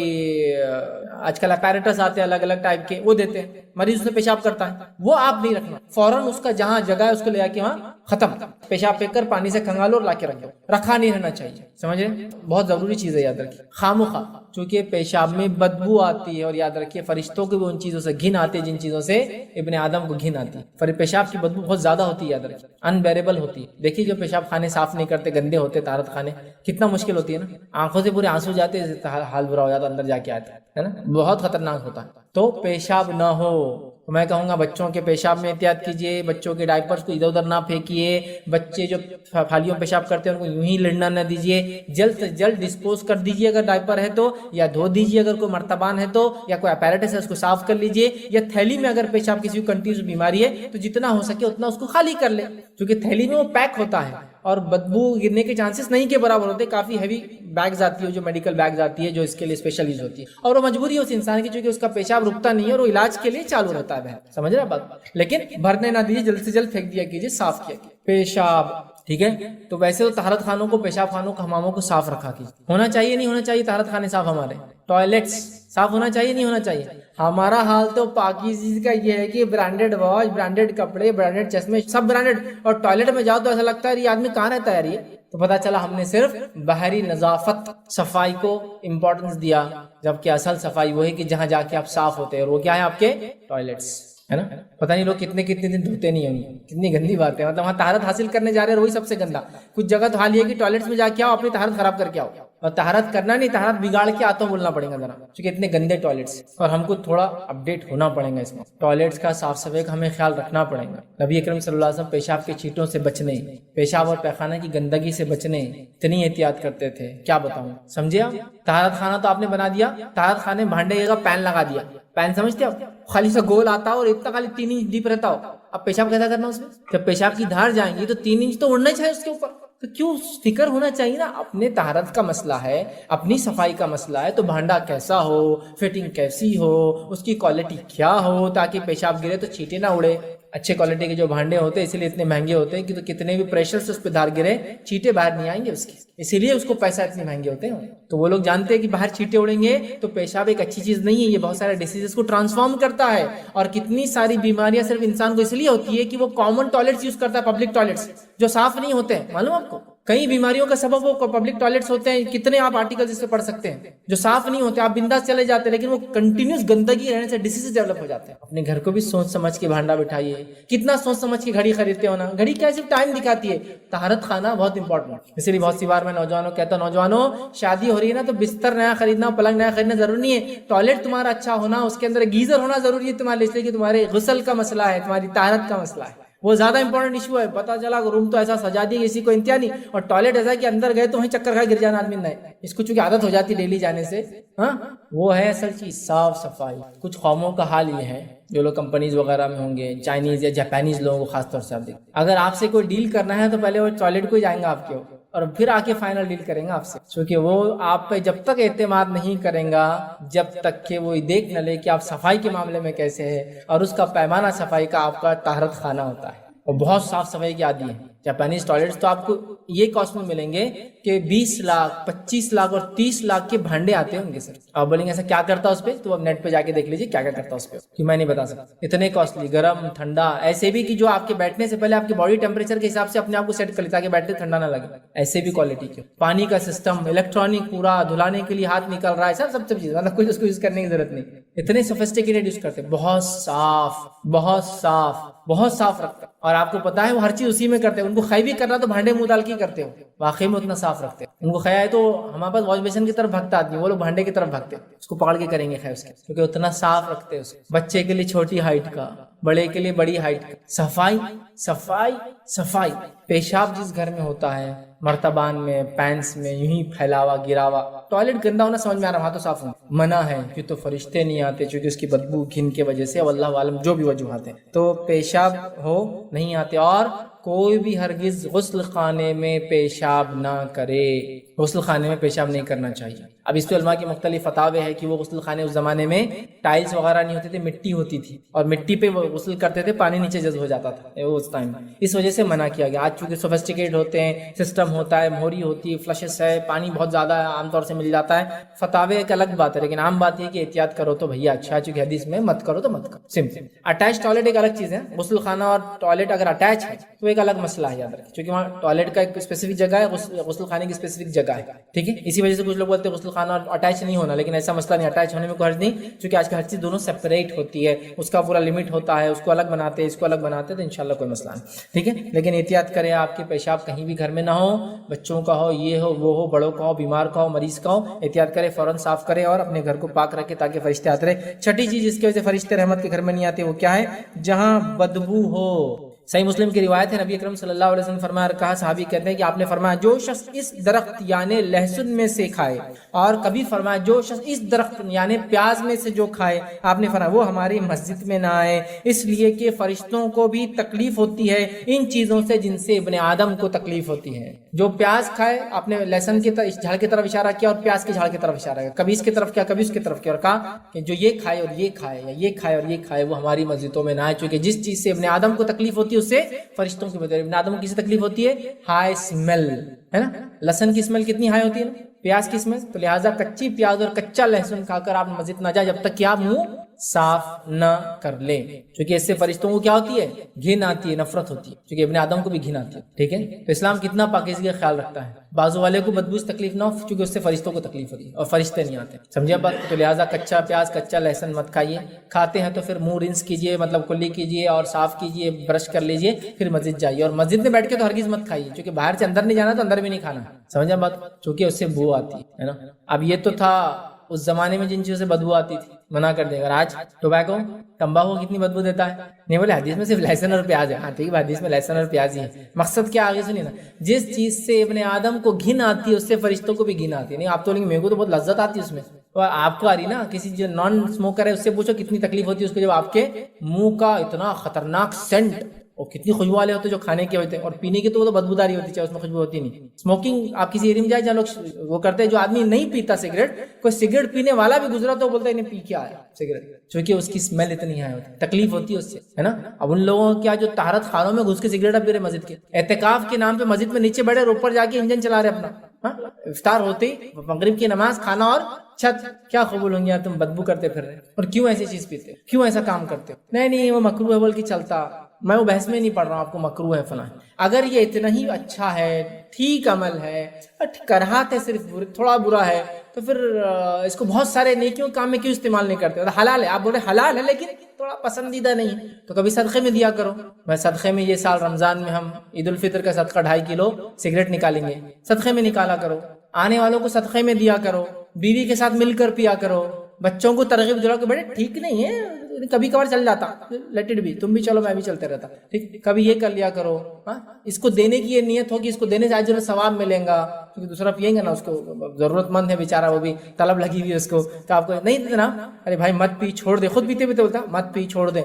A: آج کل اپیریٹس آتے ہیں الگ الگ ٹائپ کے، وہ دیتے ہیں. مریض اس میں پیشاب کرتا ہے، وہ آپ نہیں رکھنا، فوراً اس کا جہاں جگہ ہے اس کو لے جا کے وہاں ختم، پیشاب پھینک کر پانی سے کھنگالو اور لا کے رکھ دو. رکھا نہیں رہنا چاہیے، سمجھ رہے؟ بہت ضروری چیز ہے، یاد رکھیے. خامخواہ چونکہ پیشاب میں بدبو آتی ہے، اور یاد رکھیے فرشتوں کو بھی ان چیزوں سے گھن آتی ہے جن چیزوں سے ابن آدم کو گھن آتی ہے. پیشاب کی بدبو بہت زیادہ ہوتی ہے، یاد رکھیے، انبیریبل ہوتی ہے. دیکھیے جو پیشاب خانے صاف نہیں کرتے، گندے ہوتے طہارت خانے، کتنا مشکل ہوتی ہے نا. آنکھوں سے پورے آنسو جاتے ہیں، حال برا ہو جاتا، اندر جا کے آتا ہے نا، بہت خطرناک ہوتا ہے. تو پیشاب نہ ہو. میں کہوں گا بچوں کے پیشاب میں احتیاط کیجیے، بچوں کے ڈائپرز کو ادھر ادھر نہ پھینکیے. بچے جو تھالیوں پیشاب کرتے ہیں ان کو یوں ہی لڑنا نہ دیجیے، جلد سے جلد ڈسپوز کر دیجیے اگر ڈائپر ہے تو، یا دھو دیجیے اگر کوئی مرتبان ہے تو، یا کوئی اپیریٹس ہے اس کو صاف کر لیجیے. یا تھیلی میں اگر پیشاب کسی کو کنٹینیوس بیماری ہے تو جتنا ہو سکے اتنا اس کو خالی کر لے، کیونکہ تھیلی میں وہ پیک ہوتا ہے اور بدبو گرنے کے چانسز نہیں کے برابر ہوتے. کافی ہیوی بیگز آتی ہے، جو میڈیکل بیگز آتی ہے جو اس کے لیے اسپیشل یوز ہوتی ہے، اور وہ مجبوری ہے اس انسان کی، چونکہ اس کا پیشاب رکتا نہیں ہے اور وہ علاج کے لیے چالو رہتا ہے. سمجھ رہے بات؟ لیکن بھرنے نہ دیجیے، جلد سے جلد پھینک دیا کیجیے، صاف کیا کیجیے. پیشاب ٹھیک ہے. تو ویسے تو طہارت خانوں کو، پیشاب خانوں کو، حماموں کو صاف رکھا کیجیے. ہونا چاہیے نہیں ہونا چاہیے طہارت خانے صاف؟ ہمارے ٹوائلٹس صاف ہونا چاہیے نہیں ہونا چاہیے؟ ہمارا حال تو پاکیزگی کا یہ ہے کہ برانڈیڈ واچ، برانڈیڈ کپڑے، برانڈیڈ چشمے، سب برانڈیڈ، اور ٹوائلٹ میں جاؤ تو ایسا لگتا ہے یہ آدمی کہاں رہتا ہے یہ. تو پتا چلا ہم نے صرف باہری نظافت، صفائی کو امپورٹنس دیا، جبکہ اصل صفائی وہ ہے کہ جہاں جا کے آپ صاف ہوتے ہیں، اور وہ کیا ہے آپ کے ٹوائلٹس، ہے نا. پتہ نہیں لوگ کتنے دن دھوتے نہیں ہوں گے. کتنی گندی بات ہے، مطلب وہاں طہارت حاصل کرنے جا رہے ہیں، وہی سب سے گندا. کچھ جگہ تو حال یہ ہے کہ ٹوائلٹس میں جا کے آؤ، اپنی طہارت خراب کر کے آؤ. اور طہارت کرنا نہیں، طہارت بگاڑ کے آتا ہوں بولنا پڑے گا ذرا، کیونکہ اتنے گندے ٹوائلٹس. اور ہم کو تھوڑا اپڈیٹ ہونا پڑے گا اس میں. ٹوائلٹس کا صاف صفائی کا ہمیں خیال رکھنا پڑے گا. نبی اکرم صلی اللہ علیہ وسلم پیشاب کے چھینٹوں سے بچنے، پیشاب اور پیخانہ کی گندگی سے بچنے اتنی احتیاط کرتے تھے، کیا بتاؤں. سمجھے آپ؟ طہارت خانہ تو آپ نے بنا دیا، طہارت خانے بھانڈے کا پین لگا دیا. پین سمجھتے آپ؟ خالی سا گول آتا ہو اور اتنا خالی 3 انچ ڈیپ رہتا ہو. اب پیشاب کیسا کرنا اس میں؟ جب پیشاب کی دھار جائیں گی تو 3 انچ تو اڑنا ہی چاہیے اس کے اوپر. تو کیوں فکر ہونا چاہیے نا، اپنے طہارت کا مسئلہ ہے، اپنی صفائی کا مسئلہ ہے، تو بھانڈا کیسا ہو، فٹنگ کیسی ہو، اس کی کوالٹی کیا ہو، تاکہ پیشاب گرے تو چھینٹے نہ اڑے. اچھے کوالٹی کے جو بھانڈے ہوتے ہیں اسی لیے اتنے مہنگے ہوتے ہیں کہ تو کتنے بھی پریشر سے اس پہ دھار گرے چھینٹے باہر نہیں آئیں گے اس کے، اسی لیے اس کو پیسہ اتنے مہنگے ہوتے ہیں. تو وہ لوگ جانتے ہیں کہ باہر چھینٹے اڑیں گے تو پیشاب ایک اچھی چیز نہیں ہے، یہ بہت سارے ڈیزیزز کو ٹرانسفارم کرتا ہے. اور کتنی ساری بیماریاں صرف انسان کو اس لیے ہوتی ہے کہ وہ کامن ٹوائلٹس یوز کرتا ہے، پبلک ٹوائلٹس جو صاف نہیں ہوتے ہیں. معلوم آپ کو کئی بیماریوں کا سبب وہ پبلک ٹوائلٹس ہوتے ہیں. کتنے آپ آرٹیکل اس پہ پڑھ سکتے ہیں جو صاف نہیں ہوتے، آپ بنداس چلے جاتے ہیں، لیکن وہ کنٹینیوس گندگی رہنے سے ڈیزیز ڈیولپ ہو جاتے ہیں. اپنے گھر کو بھی سوچ سمجھ کے بھانڈا بٹھائیے. کتنا سوچ سمجھ کے گھڑی خریدتے ہو نا، گھڑی کیا صرف ٹائم دکھاتی ہے. طہارت خانہ بہت امپورٹنٹ. اسی لیے بہت سی بار میں نوجوانوں کہتا ہوں، نوجوانوں شادی ہو رہی ہے نا تو بستر نیا خریدنا، پلنگ نیا خریدنا ضروری نہیں ہے. ٹوائلٹ تمہارا اچھا ہونا، اس کے اندر گیزر ہونا ضروری ہے تمہارے، اس لیے کہ تمہارے غسل کا مسئلہ ہے، تمہاری طہارت کا مسئلہ ہے، وہ زیادہ امپورٹنٹ ایشو ہے. پتا چلا روم تو ایسا سجا دیا کسی کو انتہا نہیں، اور ٹوائلٹ ایسا کہ اندر گئے تو وہیں چکر کھا گر جانا آدمی. نہیں، اس کو چونکہ عادت ہو جاتی ڈیلی جانے سے. ہاں وہ ہے اصل چیز صاف صفائی. کچھ قوموں کا حال یہ ہے جو لوگ کمپنیز وغیرہ میں ہوں گے، چائنیز یا جاپانیز لوگوں کو خاص طور سے آپ دیکھیں، اگر آپ سے کوئی ڈیل کرنا ہے تو پہلے وہ ٹوائلٹ کو ہی جائیں گا آپ کے، اور پھر آ کے فائنل ڈیل کریں گا آپ سے. کیونکہ وہ آپ پہ جب تک اعتماد نہیں کریں گا جب تک کہ وہ دیکھ نہ لے کہ آپ صفائی کے معاملے میں کیسے ہے، اور اس کا پیمانہ صفائی کا آپ کا طہارت خانہ ہوتا ہے، اور بہت صاف صفائی کی عادی ہے. جاپانیز ٹوائلٹس تو آپ کو یہ کاسٹ میں ملیں گے کہ 20 لاکھ 25 لاکھ اور 30 لاکھ کے بھانڈے آتے ہوں گے سر. آپ بولیں گے ایسا کیا کرتا اس پہ، تو آپ نیٹ پہ جا کے دیکھ لیجیے کیا کیا کرتا اس پہ، کہ میں نہیں بتا سکتا. اتنے کاسٹلی، گرم ٹھنڈا، ایسے بھی کہ جو آپ کے بیٹھنے سے پہلے آپ کے باڈی ٹیمپریچر کے حساب سے اپنے آپ کو سیٹ کر لیتا ہے کہ بیٹھتے ٹھنڈا نہ لگے، ایسے بھی کوالٹی کے. پانی کا سسٹم، الیکٹرانک، پورا دھلانے کے لیے ہاتھ نکل رہا ہے، سب چیز، مطلب کچھ اس کو یوز کرنے کی ضرورت نہیں. اتنے سوفسٹیکیٹڈ یوز کرتے، بہت صاف بہت صاف بہت صاف رکھتا. اور آپ کو پتا ہے وہ ہر چیز اسی میں کرتے ہیں. ان کو خے بھی کرنا تو بھانڈے منہ ڈال کے کرتے ہو، واقعی میں اتنا صاف رکھتے ہیں. ان کو خیا ہے تو ہمارے پاس واش بیسن کی طرف بھگتا آدمی، وہ لوگ بھانڈے کی طرف بھگتے، اس کو پکڑ کے کریں گے خیر اس کے، کیونکہ اتنا صاف رکھتے ہیں اس کو. بچے کے لیے چھوٹی ہائٹ کا بڑے کے لیے بڑی ہائٹ کا. صفائی صفائی صفائی. پیشاب جس گھر میں ہوتا ہے مرتبان میں پینس میں یوں ہی پھیلا ہوا گرا ہوا, ٹوائلٹ گندا ہونا سمجھ میں آ رہا, وہاں تو صاف ہونا منع ہے, کیوں تو فرشتے نہیں آتے چونکہ اس کی بدبو گھن کی وجہ سے, واللہ عالم جو بھی وجوہات ہیں, تو پیشاب ہو نہیں آتے. اور کوئی بھی ہرگز غسل خانے میں پیشاب نہ کرے, غسل خانے میں پیشاب نہیں کرنا چاہیے. اب اس پہ علماء کی مختلف فتاوے ہیں کہ وہ غسل خانے اس زمانے میں ٹائلز وغیرہ نہیں ہوتے تھے, مٹی ہوتی تھی, اور مٹی پہ وہ غسل کرتے تھے, پانی نیچے جذب ہو جاتا تھا اس ٹائم, اس وجہ سے منع کیا گیا. آج چونکہ سوفسٹیکیٹ ہوتے ہیں, سسٹم ہوتا ہے, موری ہوتی ہے, فلشز ہے, پانی بہت زیادہ عام طور سے مل جاتا ہے, فتاوے ایک الگ بات ہے, لیکن عام بات یہ کہ احتیاط کرو تو بھیا اچھا, چونکہ حدیث میں مت کرو تو مت کرو, سمپل. اٹیچ ٹوائلٹ ایک الگ چیز ہے, غسل خانہ اور ٹوائلٹ اگر اٹیچ ہے تو ایک الگ مسئلہ ہے, یاد رکھیں, چونکہ وہاں ٹوائلٹ کا ایک اسپیسیفک جگہ ہے, غسل خانے کی اسپیسیفک جگہ ہے, ٹھیک ہے. اسی وجہ سے کچھ لوگ بولتے ہیں غسل خانہ اٹیچ نہیں ہونا, لیکن ایسا مسئلہ نہیں, اٹیچ ہونے میں کوئی حرج نہیں, کیونکہ آج کل ہر چیز دونوں سیپریٹ ہوتی ہے, اس کا پورا لمٹ ہوتا ہے, اس کو الگ بناتے ہیں, اس کو الگ بناتے ہیں, تو انشاءاللہ کوئی مسئلہ نہیں, ٹھیک ہے. لیکن احتیاط کریں آپ کے پیشاب کہیں بھی گھر میں نہ ہو, بچوں کا ہو, یہ ہو وہ ہو, بڑوں کا ہو, بیمار کا ہو, مریض کا ہو, احتیاط کریں, فوراً صاف کریں اور اپنے گھر کو پاک رکھیں تاکہ فرشتے آتے رہے. چھٹی چیز جس کی وجہ سے فرشتے رحمت کے گھر میں نہیں آتے وہ کیا ہے؟ جہاں بدبو ہو. صحیح مسلم کی روایت ہے, نبی اکرم صلی اللہ علیہ وسلم فرمایا, کہا صحابی کہتے ہیں کہ آپ نے فرمایا جو شخص اس درخت یعنی لہسن میں سے کھائے, اور کبھی فرمایا جو شخص اس درخت یعنی پیاز میں سے جو کھائے, آپ نے فرمایا وہ ہماری مسجد میں نہ آئے, اس لیے کہ فرشتوں کو بھی تکلیف ہوتی ہے ان چیزوں سے جن سے ابن آدم کو تکلیف ہوتی ہے. جو پیاز کھائے, آپ نے لہسن کے جھاڑ کی طرف اشارہ کیا اور پیاز کے جھاڑ کی طرف اشارہ کیا, کبھی اس کی طرف کیا کبھی اس کی طرف کیا, اور کہا کہ جو یہ کھائے اور یہ کھائے, یا یہ کھائے اور یہ کھائے, وہ ہماری مسجدوں میں نہ آئے, چونکہ جس چیز سے ابن آدم کو تکلیف ہوتی ہے اس سے فرشتوں کی وجہ. ابن آدم کو کسی تکلیف ہوتی ہے؟ ہائی اسمیل ہے نا, لہسن کی اسمیل کتنی ہائی ہوتی ہے نا, پیاز کی اسمیل, تو لہٰذا کچی پیاز اور کچا لہسن کھا کر آپ مسجد نہ جائے جب تک کہ آپ منہ صاف نہ کر لیں, کیونکہ اس سے فرشتوں کو کیا ہوتی ہے؟ گھن آتی ہے, نفرت ہوتی ہے, کیونکہ ابن آدم کو بھی گھن آتی ہے, ٹھیک ہے. تو اسلام کتنا پاکیزگی کا خیال رکھتا ہے, بازو والے کو بدبو سے تکلیف نہ ہو, کیونکہ اس سے فرشتوں کو تکلیف ہوتی ہے اور فرشتے نہیں آتے, سمجھے بات. تو لہٰذا کچا پیاز کچا لہسن مت کھائیے, کھاتے ہیں تو پھر منہ رنس کیجیے, مطلب کلی کیجیے اور صاف کیجیے, برش کر لیجیے, پھر مسجد جائیے. اور مسجد میں بیٹھ کے تو ہرگز مت کھائیے, کیونکہ باہر سے اندر نہیں جانا تو اندر بھی نہیں کھانا, سمجھا بات, کیونکہ اس سے بو آتی ہے نا. اب یہ تو تھا اس زمانے میں جن چیزوں سے بدبو آتی تھی, منع کر دے گا. آج ٹوبیکو تمباکو کتنی بدبو دیتا ہے, نہیں بولے حدیث میں صرف لہسن اور پیاز ہے, ہاں ٹھیک ہے, حدیث میں لہسن اور پیاز ہی ہے. مقصد کیا آگے سنیے نا, جس چیز سے ابن آدم کو گھن آتی ہے اس سے فرشتوں کو بھی گھن آتی ہے. نہیں آپ تو میرے کو تو بہت لذت آتی ہے اس میں, اور آپ کو آ رہی نا, کسی جو نان اسموکر ہے اس سے پوچھو کتنی تکلیف ہوتی ہے اس کو جب آپ کے منہ کا اتنا خطرناک سینٹ, اور کتنی خوشبو والے ہوتے جو کھانے کے ہوتے ہیں, اور پینے کی تو وہ تو بدبوداری ہوتی ہے, اس میں خوشبو ہوتی نہیں. اسموکنگ آپ کسی ایریا میں جائے جہاں لوگ وہ کرتے ہیں, جو آدمی نہیں پیتا سگریٹ, کوئی سگریٹ پینے والا بھی گزرا تو بولتا ہے انہیں پی کے آیا سگریٹ, کیونکہ اس کی اسمیل اتنی ہے ہوتی, تکلیف ہوتی ہے اس سے, ہے نا. اب ان لوگوں کیا جو طہارت خانوں میں گھس کے سگریٹ پی رہے مسجد کے, اعتکاف کے نام پہ مسجد میں نیچے بیٹھے اور اوپر جا کے انجن چلا رہے اپنا, افطار ہوتے ہی مغرب کی نماز, کھانا اور چھت, کیا قبول ہوں گے یار, تم بدبو کرتے پھر رہے, اور کیوں ایسی چیز پیتے, کیوں ایسا کام کرتے؟ نہیں وہ مکروہ ہے بول کے چلتا, میں وہ بحث میں نہیں پڑھ رہا ہوں آپ کو مکروہ ہے فلاں. اگر یہ اتنا ہی اچھا ہے, ٹھیک عمل ہے, کراہت ہے, صرف تھوڑا برا ہے, تو پھر اس کو بہت سارے نیکیوں کام میں کیوں استعمال نہیں کرتے؟ حلال ہے, آپ بول رہے حلال ہے لیکن تھوڑا پسندیدہ نہیں ہے, تو کبھی صدقے میں دیا کرو. میں صدقے میں یہ سال رمضان میں ہم عید الفطر کا صدقہ 2.5 کلو سگریٹ نکالیں گے, صدقے میں نکالا کرو. آنے والوں کو صدقے میں دیا کرو, بیوی کے ساتھ مل کر پیا کرو, بچوں کو ترغیب دلاؤ کہ بیٹے ٹھیک نہیں ہے, کبھی کبھار چل جاتا, لیٹ اٹ بھی, تم بھی چلو میں بھی چلتے رہتا, ٹھیک, کبھی یہ کر لیا کرو. اس کو دینے کی یہ نیت ہوگی, اس کو دینے سے اجر و ثواب ملیں گا, کیونکہ دوسرا پییں گے نا, اس کو ضرورت مند ہے بیچارہ, وہ بھی طلب لگی ہوئی ہے اس کو, تو آپ کو نہیں دینا, ارے بھائی مت پی, چھوڑ دے, خود پیتے پیتے بولتا مت پی, چھوڑ دے,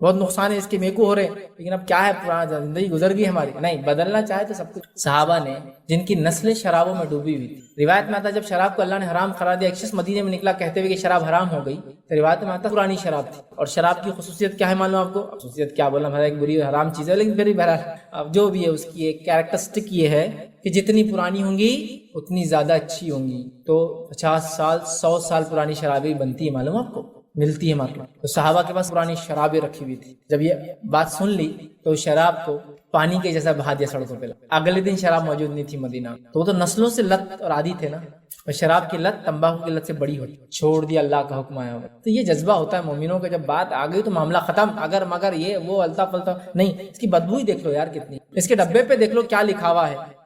A: بہت نقصان ہے اس کے, میکو ہو رہے, لیکن اب کیا ہے, پرانا زندگی گزر گئی ہماری, نہیں بدلنا چاہے تو سب کچھ. صحابہ نے جن کی نسلیں شرابوں میں ڈوبی ہوئی تھی, روایت میں آتا جب شراب کو اللہ نے حرام قرار دیا, ایک شخص مدینے میں نکلا کہتے ہوئے کہ شراب حرام ہو گئی, تو روایت میں آتا پرانی شراب تھی. اور شراب کی خصوصیت کیا ہے معلوم آپ کو؟ خصوصیت کیا بولنا, ایک بری حرام چیز ہے, لیکن پھر بھی بہرحال اب جو بھی ہے اس کی ایک کیریکٹرسٹک یہ ہے کہ جتنی پرانی ہوں گی اتنی زیادہ اچھی ہوں گی. تو 50 سال 100 سال پرانی شرابیں بنتی ہے, معلوم آپ کو, ملتی ہے مارکیٹ. تو صحابہ کے پاس پرانی شرابیں رکھی ہوئی تھی. جب یہ بات سن لی تو شراب کو پانی کے جیسا بہا دیا سڑکوں پہ. اگلے دن شراب موجود نہیں تھی مدینہ, تو وہ تو نسلوں سے لت اور عادی تھے نا, اور شراب کی لت تمباکو کی لت سے بڑی ہوتی, چھوڑ دیا, اللہ کا حکم آیا ہوا. تو یہ جذبہ ہوتا ہے مومنوں کا, جب بات آ گئی تو معاملہ ختم, اگر مگر یہ وہ التا پلتا نہیں. اس کی بدبو ہی دیکھ لو یار کتنی, اس کے ڈبے پہ دیکھ لو کیا لکھا ہوا ہے,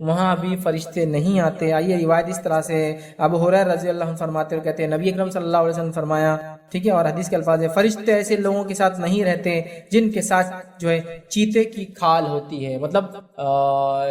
A: وہاں بھی فرشتے نہیں آتے۔ آئیے روایت اس طرح سے ہے، ابو ہریرہ رضی اللہ عنہ فرماتے ہوئے کہتے ہیں نبی اکرم صلی اللہ علیہ وسلم فرمایا، ٹھیک ہے، اور حدیث کے الفاظ ہے، فرشتے ایسے لوگوں کے ساتھ نہیں رہتے جن کے ساتھ جو ہے چیتے کی کھال ہوتی ہے، مطلب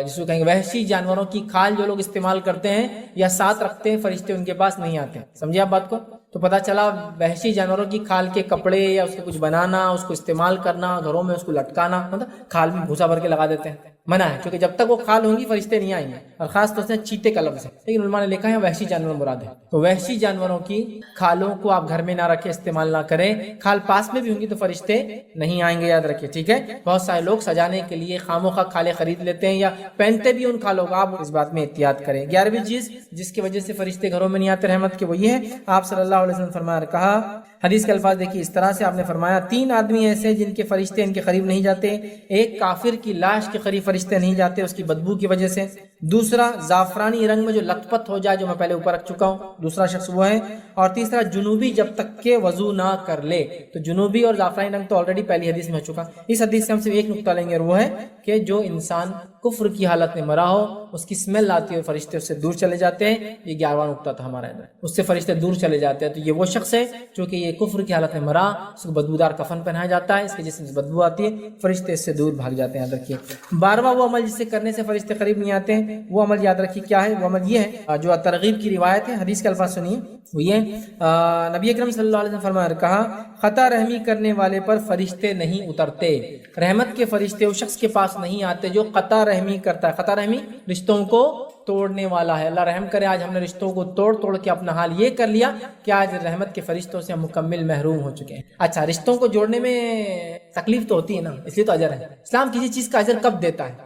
A: جس کو کہیں گے وحشی جانوروں کی کھال جو لوگ استعمال کرتے ہیں یا ساتھ رکھتے ہیں، فرشتے ان کے پاس نہیں آتے۔ سمجھے آپ بات کو؟ تو پتہ چلا وحشی جانوروں کی کھال کے کپڑے یا اس کو کچھ بنانا، اس کو استعمال کرنا، گھروں میں اس کو لٹکانا، مطلب کھال میں بھوسا بھر کے لگا دیتے ہیں، منع ہے، کیونکہ جب تک وہ کھال ہوں گی فرشتے نہیں آئیں گے، اور خاص طور سے چیتے کا لفظ ہے، لیکن علماء نے لکھا ہے وحشی جانور مراد ہے۔ تو وحشی جانوروں کی کھالوں کو آپ گھر میں نہ رکھیں، استعمال نہ کریں، کھال پاس میں بھی ہوں گی تو فرشتے نہیں آئیں گے، یاد رکھیے، ٹھیک ہے۔ بہت سارے لوگ سجانے کے لیے خاموخواہ کھالیں خرید لیتے ہیں یا پہنتے بھی ان کھالوں کو، آپ اس بات میں احتیاط کریں۔ 11ویں چیز جس کی وجہ سے فرشتے گھروں میں نہیں آتے رحمت کے، وہ یہ ہے، آپ صلی اللہ علیہ وسلم فرمایا، کہا حدیث کے الفاظ دیکھیے اس طرح سے، آپ نے فرمایا 3 آدمی ایسے جن کے فرشتے ان کے قریب نہیں جاتے، ایک کافر کی لاش کے قریب فرشتے نہیں جاتے اس کی بدبو کی وجہ سے، دوسرا زعفرانی رنگ میں جو لت پت ہو جائے، جو میں پہلے اوپر رکھ چکا ہوں، دوسرا شخص وہ ہے، اور تیسرا جنوبی جب تک کہ وضو نہ کر لے۔ تو جنوبی اور زعفرانی رنگ تو آلریڈی پہلی حدیث میں ہو چکا، اس حدیث سے ہم صرف ایک نقطہ لیں گے، اور وہ ہے کہ جو انسان کفر کی حالت میں مرا ہو، اس کی اسمیل آتی ہے، فرشتے اس سے دور چلے جاتے ہیں۔ یہ 11واں نقطہ تھا ہمارا، اس سے فرشتے دور چلے جاتے ہیں۔ تو یہ وہ شخص ہے جو کہ یہ کفر کی حالت میں مرا، اس کو بدبودار کفن پہنایا جاتا ہے، اس کے جسم سے بدبو آتی ہے، فرشتے اس سے دور بھاگ جاتے ہیں، یاد رکھیے۔ 12واں وہ عمل جسے کرنے سے فرشتے قریب نہیں آتے ہیں، وہ عمل یاد رکھیے کیا ہے، وہ عمل یہ ہے جو ترغیب کی روایت ہے، حدیث کے الفاظ سنیے، وہ یہ نبی اکرم صلی اللہ علیہ وسلم فرمایا، کہا خطا رحمی کرنے والے پر فرشتے نہیں اترتے، رحمت کے فرشتے اس شخص کے پاس نہیں آتے جو قطع رحمی کرتا ہے۔ قطع رحمی رشتوں کو توڑنے والا ہے، اللہ رحم کرے آج ہم نے رشتوں کو توڑ کے اپنا حال یہ کر لیا کہ آج رحمت کے فرشتوں سے ہم مکمل محروم ہو چکے ہیں۔ اچھا، رشتوں کو جوڑنے میں تکلیف تو ہوتی ہے نا، اس لیے تو اجر ہے۔ اسلام کسی چیز کا اجر کب دیتا ہے؟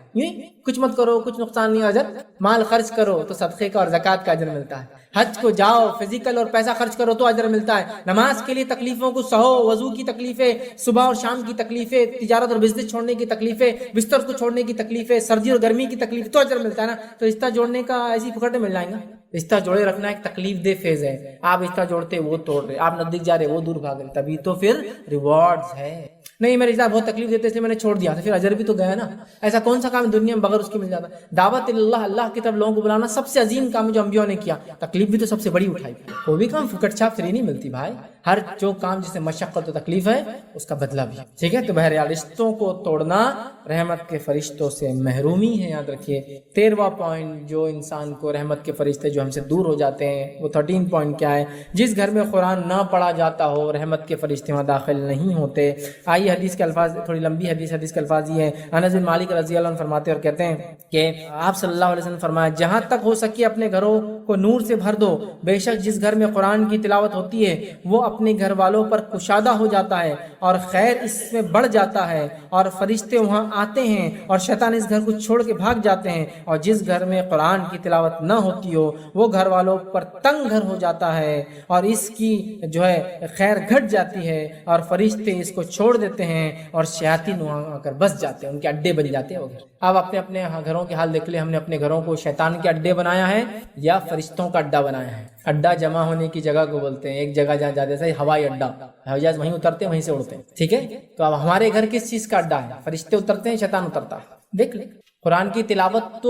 A: کچھ مت کرو، کچھ نقصان نہیں، اجر مال خرچ کرو تو صدقے کا اور زکوٰۃ کا اجر ملتا ہے، حج کو جاؤ فزیکل اور پیسہ خرچ کرو تو اجر ملتا ہے، نماز کے لیے تکلیفوں کو سہو، وضو کی تکلیفیں، صبح اور شام کی تکلیفیں، تجارت اور بزنس چھوڑنے کی تکلیفیں، بستر کو چھوڑنے کی تکلیفیں، سردی اور گرمی کی تکلیف، تو اجر ملتا ہے نا۔ تو رشتہ جوڑنے کا ایسی پکڑ مل جائیں گا؟ رشتہ جوڑے رکھنا ایک تکلیف دہ فیز ہے، آپ رشتہ جوڑتے وہ توڑ رہے، آپ نزدیک جا رہے وہ دور بھاگ رہے، تبھی تو پھر ریوارڈز ہے۔ نہیں میں رشتہ بہت تکلیف دیتے اس لیے میں نے چھوڑ دیا، تو پھر اجر بھی تو گیا نا۔ ایسا کون سا کام دنیا میں بغیر اس کے مل جاتا؟ دعوت اللہ، اللہ کی طرف لوگوں کو بلانا سب سے عظیم کام ہے جو انبیاء نے کیا، تکلیف بھی تو سب سے بڑی اٹھائی، وہ بھی کام فکٹ چھاپ فری نہیں ملتی بھائی، ہر جو کام جسے مشقت و تکلیف ہے اس کا بدلہ بھی، ٹھیک ہے۔ تو بہرحال رشتوں کو توڑنا رحمت کے فرشتوں سے محرومی ہے، یاد رکھیے۔ 13واں پوائنٹ جو انسان کو رحمت کے فرشتے جو ہم سے دور ہو جاتے ہیں، وہ 13 پوائنٹ کیا ہے؟ جس گھر میں قرآن نہ پڑھا جاتا ہو رحمت کے فرشتے وہاں داخل نہیں ہوتے۔ آئیے حدیث کے الفاظ، تھوڑی لمبی حدیث کے الفاظ یہ ہیں، انس بن مالک رضی اللہ عنہ فرماتے اور کہتے ہیں کہ آپ صلی اللہ علیہ وسلم فرمایا، جہاں تک ہو سکے اپنے گھروں کو نور سے بھر دو، بے شک جس گھر میں قرآن کی تلاوت ہوتی ہے وہ اپنے گھر والوں پر کشادہ ہو جاتا ہے اور خیر اس میں بڑھ جاتا ہے، اور فرشتے وہاں آتے ہیں اور شیطان اس گھر کو چھوڑ کے بھاگ جاتے ہیں، اور جس گھر میں قرآن کی تلاوت نہ ہوتی ہو وہ گھر والوں پر تنگ گھر ہو جاتا ہے اور اس کی جو ہے خیر گھٹ جاتی ہے، اور فرشتے اس کو چھوڑ دیتے ہیں اور شیاطین وہاں آ کر بس جاتے ہیں، ان کے اڈے بن جاتے ہیں وہ گھر۔ اب اپنے گھروں کے حال دیکھ لیں، ہم نے اپنے گھروں کو شیطان کے اڈے بنایا ہے یا فرشتوں کا اڈا بنایا ہے؟ اڈا جمع ہونے کی جگہ کو بولتے ہیں، ایک جگہ جہاں جاتے ہیں ہوائی اڈا، ہوائی جہاز وہیں اترتے ہیں وہیں سے اڑتے ہیں، ٹھیک ہے۔ تو اب ہمارے گھر کس چیز کا اڈا ہے؟ فرشتے اترتے ہیں، شیطان اترتا ہے۔ دیکھ لیں قرآن کی تلاوت تو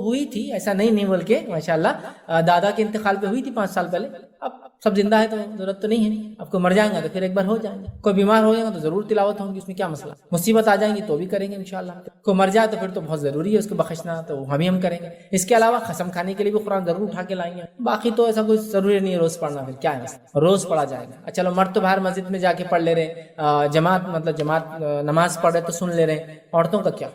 A: ہوئی تھی، ایسا نہیں بلکہ ماشاءاللہ دادا کے انتقال پہ ہوئی تھی 5 سال پہلے، اب سب زندہ ہے تو ضرورت تو نہیں ہے، اب کوئی مر جائیں گا تو پھر ایک بار ہو جائیں گے، کوئی بیمار ہو جائے گا تو ضرور تلاوت ہوگی، اس میں کیا مسئلہ، مصیبت آ جائیں گی تو بھی کریں گے انشاءاللہ، کوئی مر جائے تو پھر تو بہت ضروری ہے اس کو بخشنا، تو ہم کریں گے۔ اس کے علاوہ قسم کھانے کے لیے بھی قرآن ضرور اٹھا کے لائیں گے، باقی تو ایسا کوئی ضروری نہیں ہے روز پڑھنا، پھر کیا ہے روز پڑھا جائے گا۔ چلو مرد تو باہر مسجد میں جا کے پڑھ لے رہے، جماعت نماز پڑھ رہے تو سن لے رہے، عورتوں کا کیا؟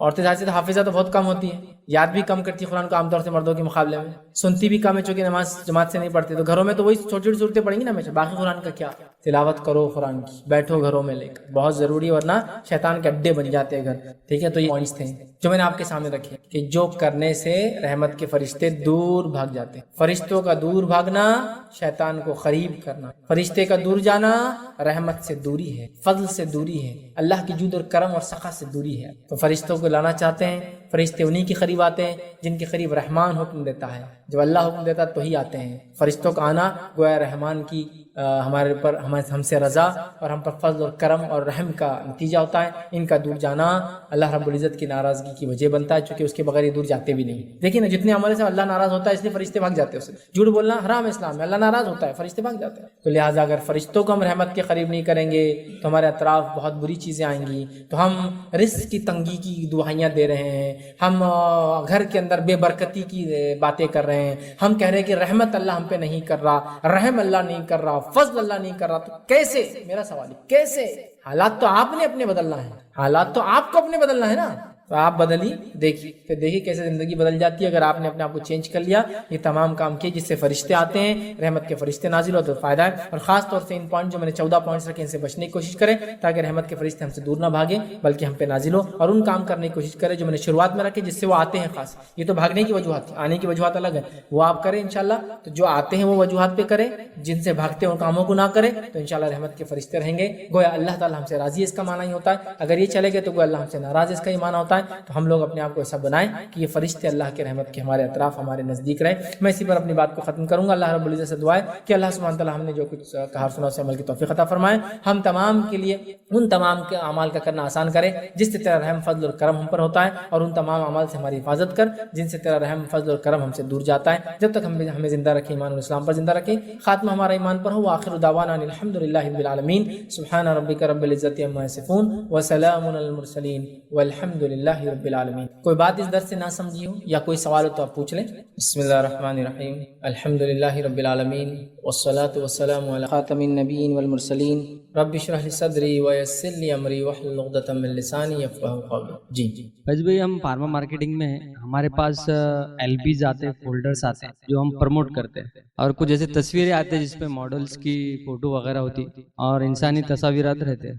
A: عورتیں ظاہر سے تو حافظہ تو بہت کم ہوتی ہے، یاد بھی کم کرتی ہے قرآن کو عام طور سے مردوں کے مقابلے میں، سنتی بھی کم ہے چونکہ نماز جماعت سے نہیں پڑھتی، تو گھروں میں تو وہی چھوٹی چھوٹی صورتیں پڑھیں گی نا ہمیشہ، باقی قرآن کا کیا؟ تلاوت کرو قرآن کی، بیٹھو گھروں میں لے کر، بہت ضروری ہے، ورنہ شیطان کے اڈے بن جاتے ہیں گھر، ٹھیک ہے۔ تو یہ پوائنٹس تھے جو میں نے آپ کے سامنے رکھے کہ جو کرنے سے رحمت کے فرشتے دور بھاگ جاتے ہیں۔ فرشتوں کا دور بھاگنا شیطان کو قریب کرنا، فرشتے کا دور جانا رحمت سے دوری ہے، فضل سے دوری ہے، اللہ کی جود اور کرم اور سخا سے دوری ہے۔ تو فرشتوں کو لانا چاہتے ہیں فرشتے انہی کے قریب آتے ہیں جن کے قریب رحمان حکم دیتا ہے. جب اللہ حکم دیتا ہے تو ہی آتے ہیں. فرشتوں کا آنا گویا رحمان کی ہمارے پر ہم سے رضا اور ہم پر فضل اور کرم اور رحم کا نتیجہ ہوتا ہے. ان کا دور جانا اللہ رب العزت کی ناراضگی کی وجہ بنتا ہے، چونکہ اس کے بغیر یہ دور جاتے بھی نہیں. دیکھیں نا جتنے عمل سے اللہ ناراض ہوتا ہے اس لیے فرشتے بھاگ جاتے ہیں. اسے جھوٹ بولنا حرام ہے اسلام میں، اللہ ناراض ہوتا ہے فرشتے بھاگ جاتے ہیں. تو لہٰذا اگر فرشتوں کو ہم رحمت کے قریب نہیں کریں گے تو ہمارے اطراف بہت بری چیزیں آئیں گی. تو ہم رزق کی تنگی کی دعائیاں دے رہے ہیں، ہم گھر کے اندر بے برکتی کی باتیں کر رہے ہیں، ہم کہہ رہے ہیں کہ رحمت اللہ ہم پہ نہیں کر رہا، رحم اللہ نہیں کر رہا، فضل اللہ نہیں کر رہا. تو کیسے؟ میرا سوال ہے کیسے؟ حالات تو آپ نے اپنے بدلنا ہے، حالات تو آپ کو اپنے بدلنا ہے نا. تو آپ بدلی دیکھیے، پھر دیکھیے کیسے زندگی بدل جاتی ہے اگر آپ نے اپنے آپ کو چینج کر لیا. یہ تمام کام کیے جس سے فرشتے آتے ہیں، رحمت کے فرشتے نازل ہوتے تو فائدہ ہے. اور خاص طور سے ان پوائنٹ جو میں نے 14 پوائنٹس رکھے ان سے بچنے کی کوشش کریں تاکہ رحمت کے فرشتے ہم سے دور نہ بھاگیں بلکہ ہم پہ نازل ہو. اور ان کام کرنے کی کوشش کریں جو میں نے شروعات میں رکھے جس سے وہ آتے ہیں. خاص یہ تو بھاگنے کی وجوہات، آنے کی وجوہات الگ ہے، وہ آپ کریں انشاءاللہ. تو جو آتے ہیں وہ وجوہات پہ کریں، جن سے بھاگتے ہیں ان کاموں کو نہ کریں تو انشاءاللہ رحمت کے فرشتے رہیں گے. گویا اللہ تعالیٰ ہم سے راضی ہے، اس کا معنی ہی ہوتا ہے. اگر یہ چلے گئے تو گویا اللہ ہم سے ناراض ہے، اس کا ہی معنی ہوتا ہے. تو ہم لوگ اپنے آپ کو ایسا بنائیں کہ یہ فرشتے اللہ کے رحمت کے ہمارے اطراف ہمارے نزدیک رہیں. میں اسی پر اپنی بات کو ختم کروں گا. اللہ رب العزت سے دعا ہے کہ اللہ سبحانہ تعالیٰ ہم نے جو کچھ کہا سنا اسے عمل کی توفیق عطا فرمائے. ہم تمام کے لیے ان تمام کے اعمال کا کرنا آسان کرے جس سے تیرا رحم فضل اور کرم ہم پر ہوتا ہے، اور ان تمام اعمال سے ہماری حفاظت کر جن سے تیرا رحم فضل اور کرم ہم سے دور جاتا ہے. جب تک ہمیں زندہ رکھے ایمان اور اسلام پر زندہ رکھے، خاتمہ ہمارا ایمان پر ہو. وآخر دعوانا ان الحمدللہ رب العالمین. سبحان ربک رب العزت عما یصفون وسلام علی المرسلین والحمدللہ رب العالمین. کوئی بات اس درس سے نہ سمجھی ہو یا کوئی سوال ہو تو آپ پوچھ لیں. بسم اللہ الرحمن الرحیم. الحمدللہ رب العالمین والصلاة والسلام علی خاتم النبیین والمرسلین. رب اشرح لی صدری ویسر لی امری واحلل عقدۃ من لسانی یفقہوا قولی. جی
B: فیض بھائی، ہم فارما مارکیٹنگ میں ہیں، ہمارے پاس ایل بیز آتے ہیں، فولڈرز آتے ہیں جو ہم پروموٹ کرتے ہیں، اور کچھ ایسے تصویریں آتے ہیں جس پہ ماڈلز کی فوٹو وغیرہ ہوتی اور انسانی تصاویرات رہتے ہیں،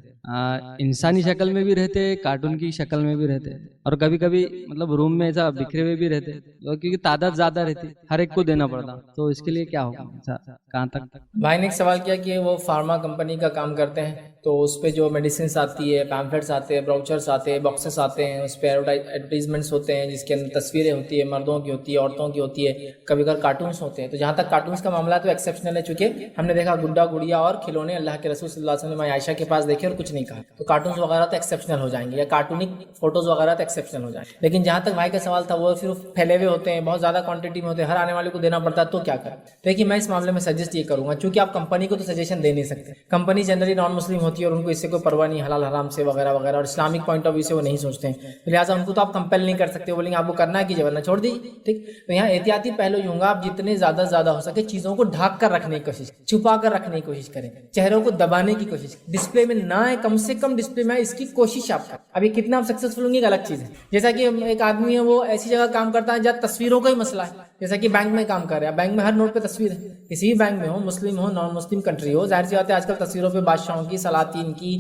B: انسانی شکل میں بھی رہتے، کارٹون کی شکل میں بھی رہتے، اور کبھی کبھی مطلب روم میں ایسا بکھرے ہوئے بھی رہتے کیونکہ تعداد زیادہ رہتی، ہر ایک کو دینا پڑتا. تو اس کے لیے کیا ہوگا، کہاں تک؟
A: بھائی نے ایک سوال کیا کہ وہ فارما کمپنی کا کام کرتے ہیں تو اس پہ جو میڈیسنس آتی ہے، پیمفلیٹس آتے ہیں، براؤچرس آتے ہیں، باکسز آتے ہیں، اس پہ ایڈورٹائزمنٹس ہوتے ہیں جس کے اندر تصویریں ہوتی ہے، مردوں کی ہوتی ہے، عورتوں کی ہوتی ہے، کبھی کبھار کارٹونس ہوتے ہیں. تو جہاں تک کارٹونس کا معاملہ تو ایکسیپشنل ہے، چونکہ ہم نے دیکھا گڈا گڑیا اور کھلونے اللہ کے رسول صلی اللہ علیہ وسلم عائشہ کے پاس دیکھے اور کچھ نہیں کہا. تو کارٹونس وغیرہ تو ایکسیپشنل ہو جائیں گے، یا کارٹونک فوٹوز وغیرہ تو ایکسیپشنل ہو جائیں گے. لیکن جہاں تک بھائی کا سوال تھا وہ صرف پھیلے ہوئے ہوتے ہیں، بہت زیادہ کوانٹٹی میں ہوتے ہیں، ہر آنے والے کو دینا پڑتا ہے، تو کیا کریں؟ دیکھیے میں اس معاملے میں سجیسٹ یہ کروں گا، چونکہ آپ کمپنی کو تو سجیشن دے نہیں سکتے. کمپنی جنرلی نان مسلم ہوتی ہے اور ان کو اس سے کوئی پرواہ نہیں حلال حرام سے وغیرہ وغیرہ، اور اسلامک پوائنٹ آف ویو سے وہ نہیں سوچتے ہیں. لہٰذا ان کو تو آپ کمپیل نہیں کر سکتے، بولیں گے آپ کو کرنا ہے کیجیے ورنہ چھوڑ دیجیے. ٹھیک. تو یہاں احتیاطی پہلو یہ ہوگا، آپ جتنے زیادہ زیادہ ہو سکے چیزوں کو ڈھانک کر رکھنے کی کوشش، چھپا کر رکھنے کی کوشش کریں، چہروں کو دبانے کی کوشش، ڈسپلے میں نہ آئے، کم سے کم ڈسپلے میں آئے، اس کی کوشش آپ کریں. ابھی کتنا آپ سکسیسفل ہوں گے ایک الگ چیز ہے. جیسا کہ ایک آدمی ہے وہ ایسی جگہ کام کرتا ہے جہاں تصویروں کا ہی مسئلہ ہے، جیسا کہ بینک میں کام کر رہا ہے، بینک میں ہر نوٹ پہ تصویر ہے، کسی بھی بینک میں ہو، مسلم ہو نان مسلم کنٹری ہو، ظاہر سی بات ہے آج کل تصویروں پہ بادشاہوں کی، سلاطین کی،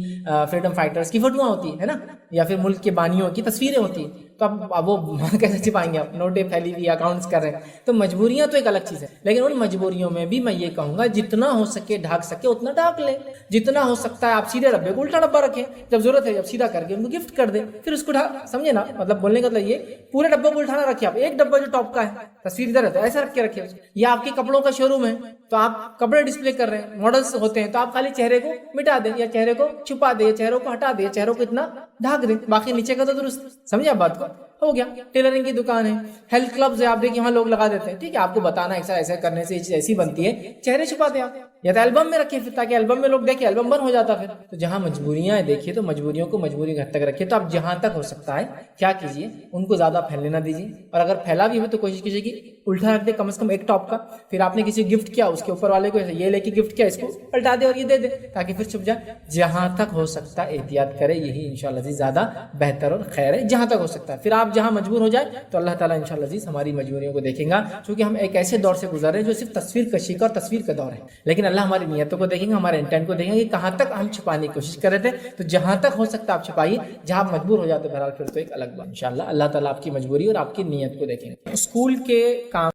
A: فریڈم فائٹرز کی فوٹوਆਂ ہوتی ہے نا، یا پھر ملک کے بانیوں کی تصویریں ہوتی ہیں. تو اب وہ کیسے چھپائیں گے؟ آپ نوٹیں پھیلی ہوئی، اکاؤنٹس کر رہے ہیں. تو مجبوریاں تو ایک الگ چیز ہے، لیکن ان مجبوریوں میں بھی میں یہ کہوں گا جتنا ہو سکے ڈھانک سکے اتنا ڈھانک لیں. جتنا ہو سکتا ہے آپ سیدھے ڈبے کو الٹا ڈبہ رکھیں، جب ضرورت ہے جب سیدھا کر کے ان کو گفٹ کر دیں، پھر اس کو سمجھے نا، مطلب بولنے کا مطلب یہ پورے ڈبے کو الٹانا رکھیں. آپ ایک ڈبہ جو ٹاپ کا ہے تصویر ادھر ہے تو ایسا رکھ کے رکھیں. یا آپ کے کپڑوں کا شو روم ہے تو آپ کپڑے ڈسپلے کر رہے ہیں، ماڈلس ہوتے ہیں، تو آپ خالی چہرے کو مٹا دیں یا چہرے کو چھپا دیں، چہروں کو ہٹا دیں، چہروں کو اتنا ڈھانک دیں، باقی نیچے کا تو درست. سمجھے آپ بات کو؟ ہو گیا. ٹیلرنگ کی دکان ہے، ہیلتھ کلبز ہے، آپ دیکھیں وہاں لوگ لگا دیتے ہیں. ٹھیک ہے، آپ کو بتانا ایسا ایسا کرنے سے یہ چیز ایسی بنتی ہے، چہرے چھپا دیں آپ، یا تو البم میں رکھیں پھر تاکہ البم میں لوگ دیکھیں، البم بند ہو جاتا پھر. تو جہاں مجبوریاں ہیں دیکھیے تو مجبوریوں کو مجبوری کے حد تک رکھیے. تو آپ جہاں تک ہو سکتا ہے کیا کیجیے، ان کو زیادہ پھیلنے نہ دیجیے، اور اگر پھیلا بھی ہو تو کوشش کیجیے کہ الٹا رکھ دے کم از کم ایک ٹاپ کا. پھر آپ نے کسی گفٹ کیا اس کے اوپر والے کو یہ لے کے گفٹ کیا، اس کو پلٹا دے اور یہ دے دے تاکہ پھر چھپ جائے. جہاں تک ہو سکتا ہے احتیاط کرے، یہی انشاءاللہ عزیز زیادہ بہتر اور خیر ہے. جہاں تک ہو سکتا ہے پھر آپ جہاں مجبور ہو جائے تو اللہ تعالیٰ انشاءاللہ عزیز ہماری مجبوریوں کو دیکھیں گا، چونکہ ہم ایک ایسے دور سے گزر رہے ہیں جو صرف تصویر کشی کا اور تصویر کا دور ہے. لیکن اللہ ہماری نیتوں کو دیکھیں گا، ہمارے انٹینٹ کو دیکھیں گے کہ کہاں تک ہم چھپانے کی کوشش کر رہے تھے. تو جہاں تک ہو سکتا ہے آپ چھپائیے، جہاں آپ مجبور ہو جاتے بہرحال پھر تو ایک الگ بات. انشاءاللہ اللہ تعالیٰ آپ کی مجبوری اور آپ کی نیت کو دیکھیں گے. اسکول کے کام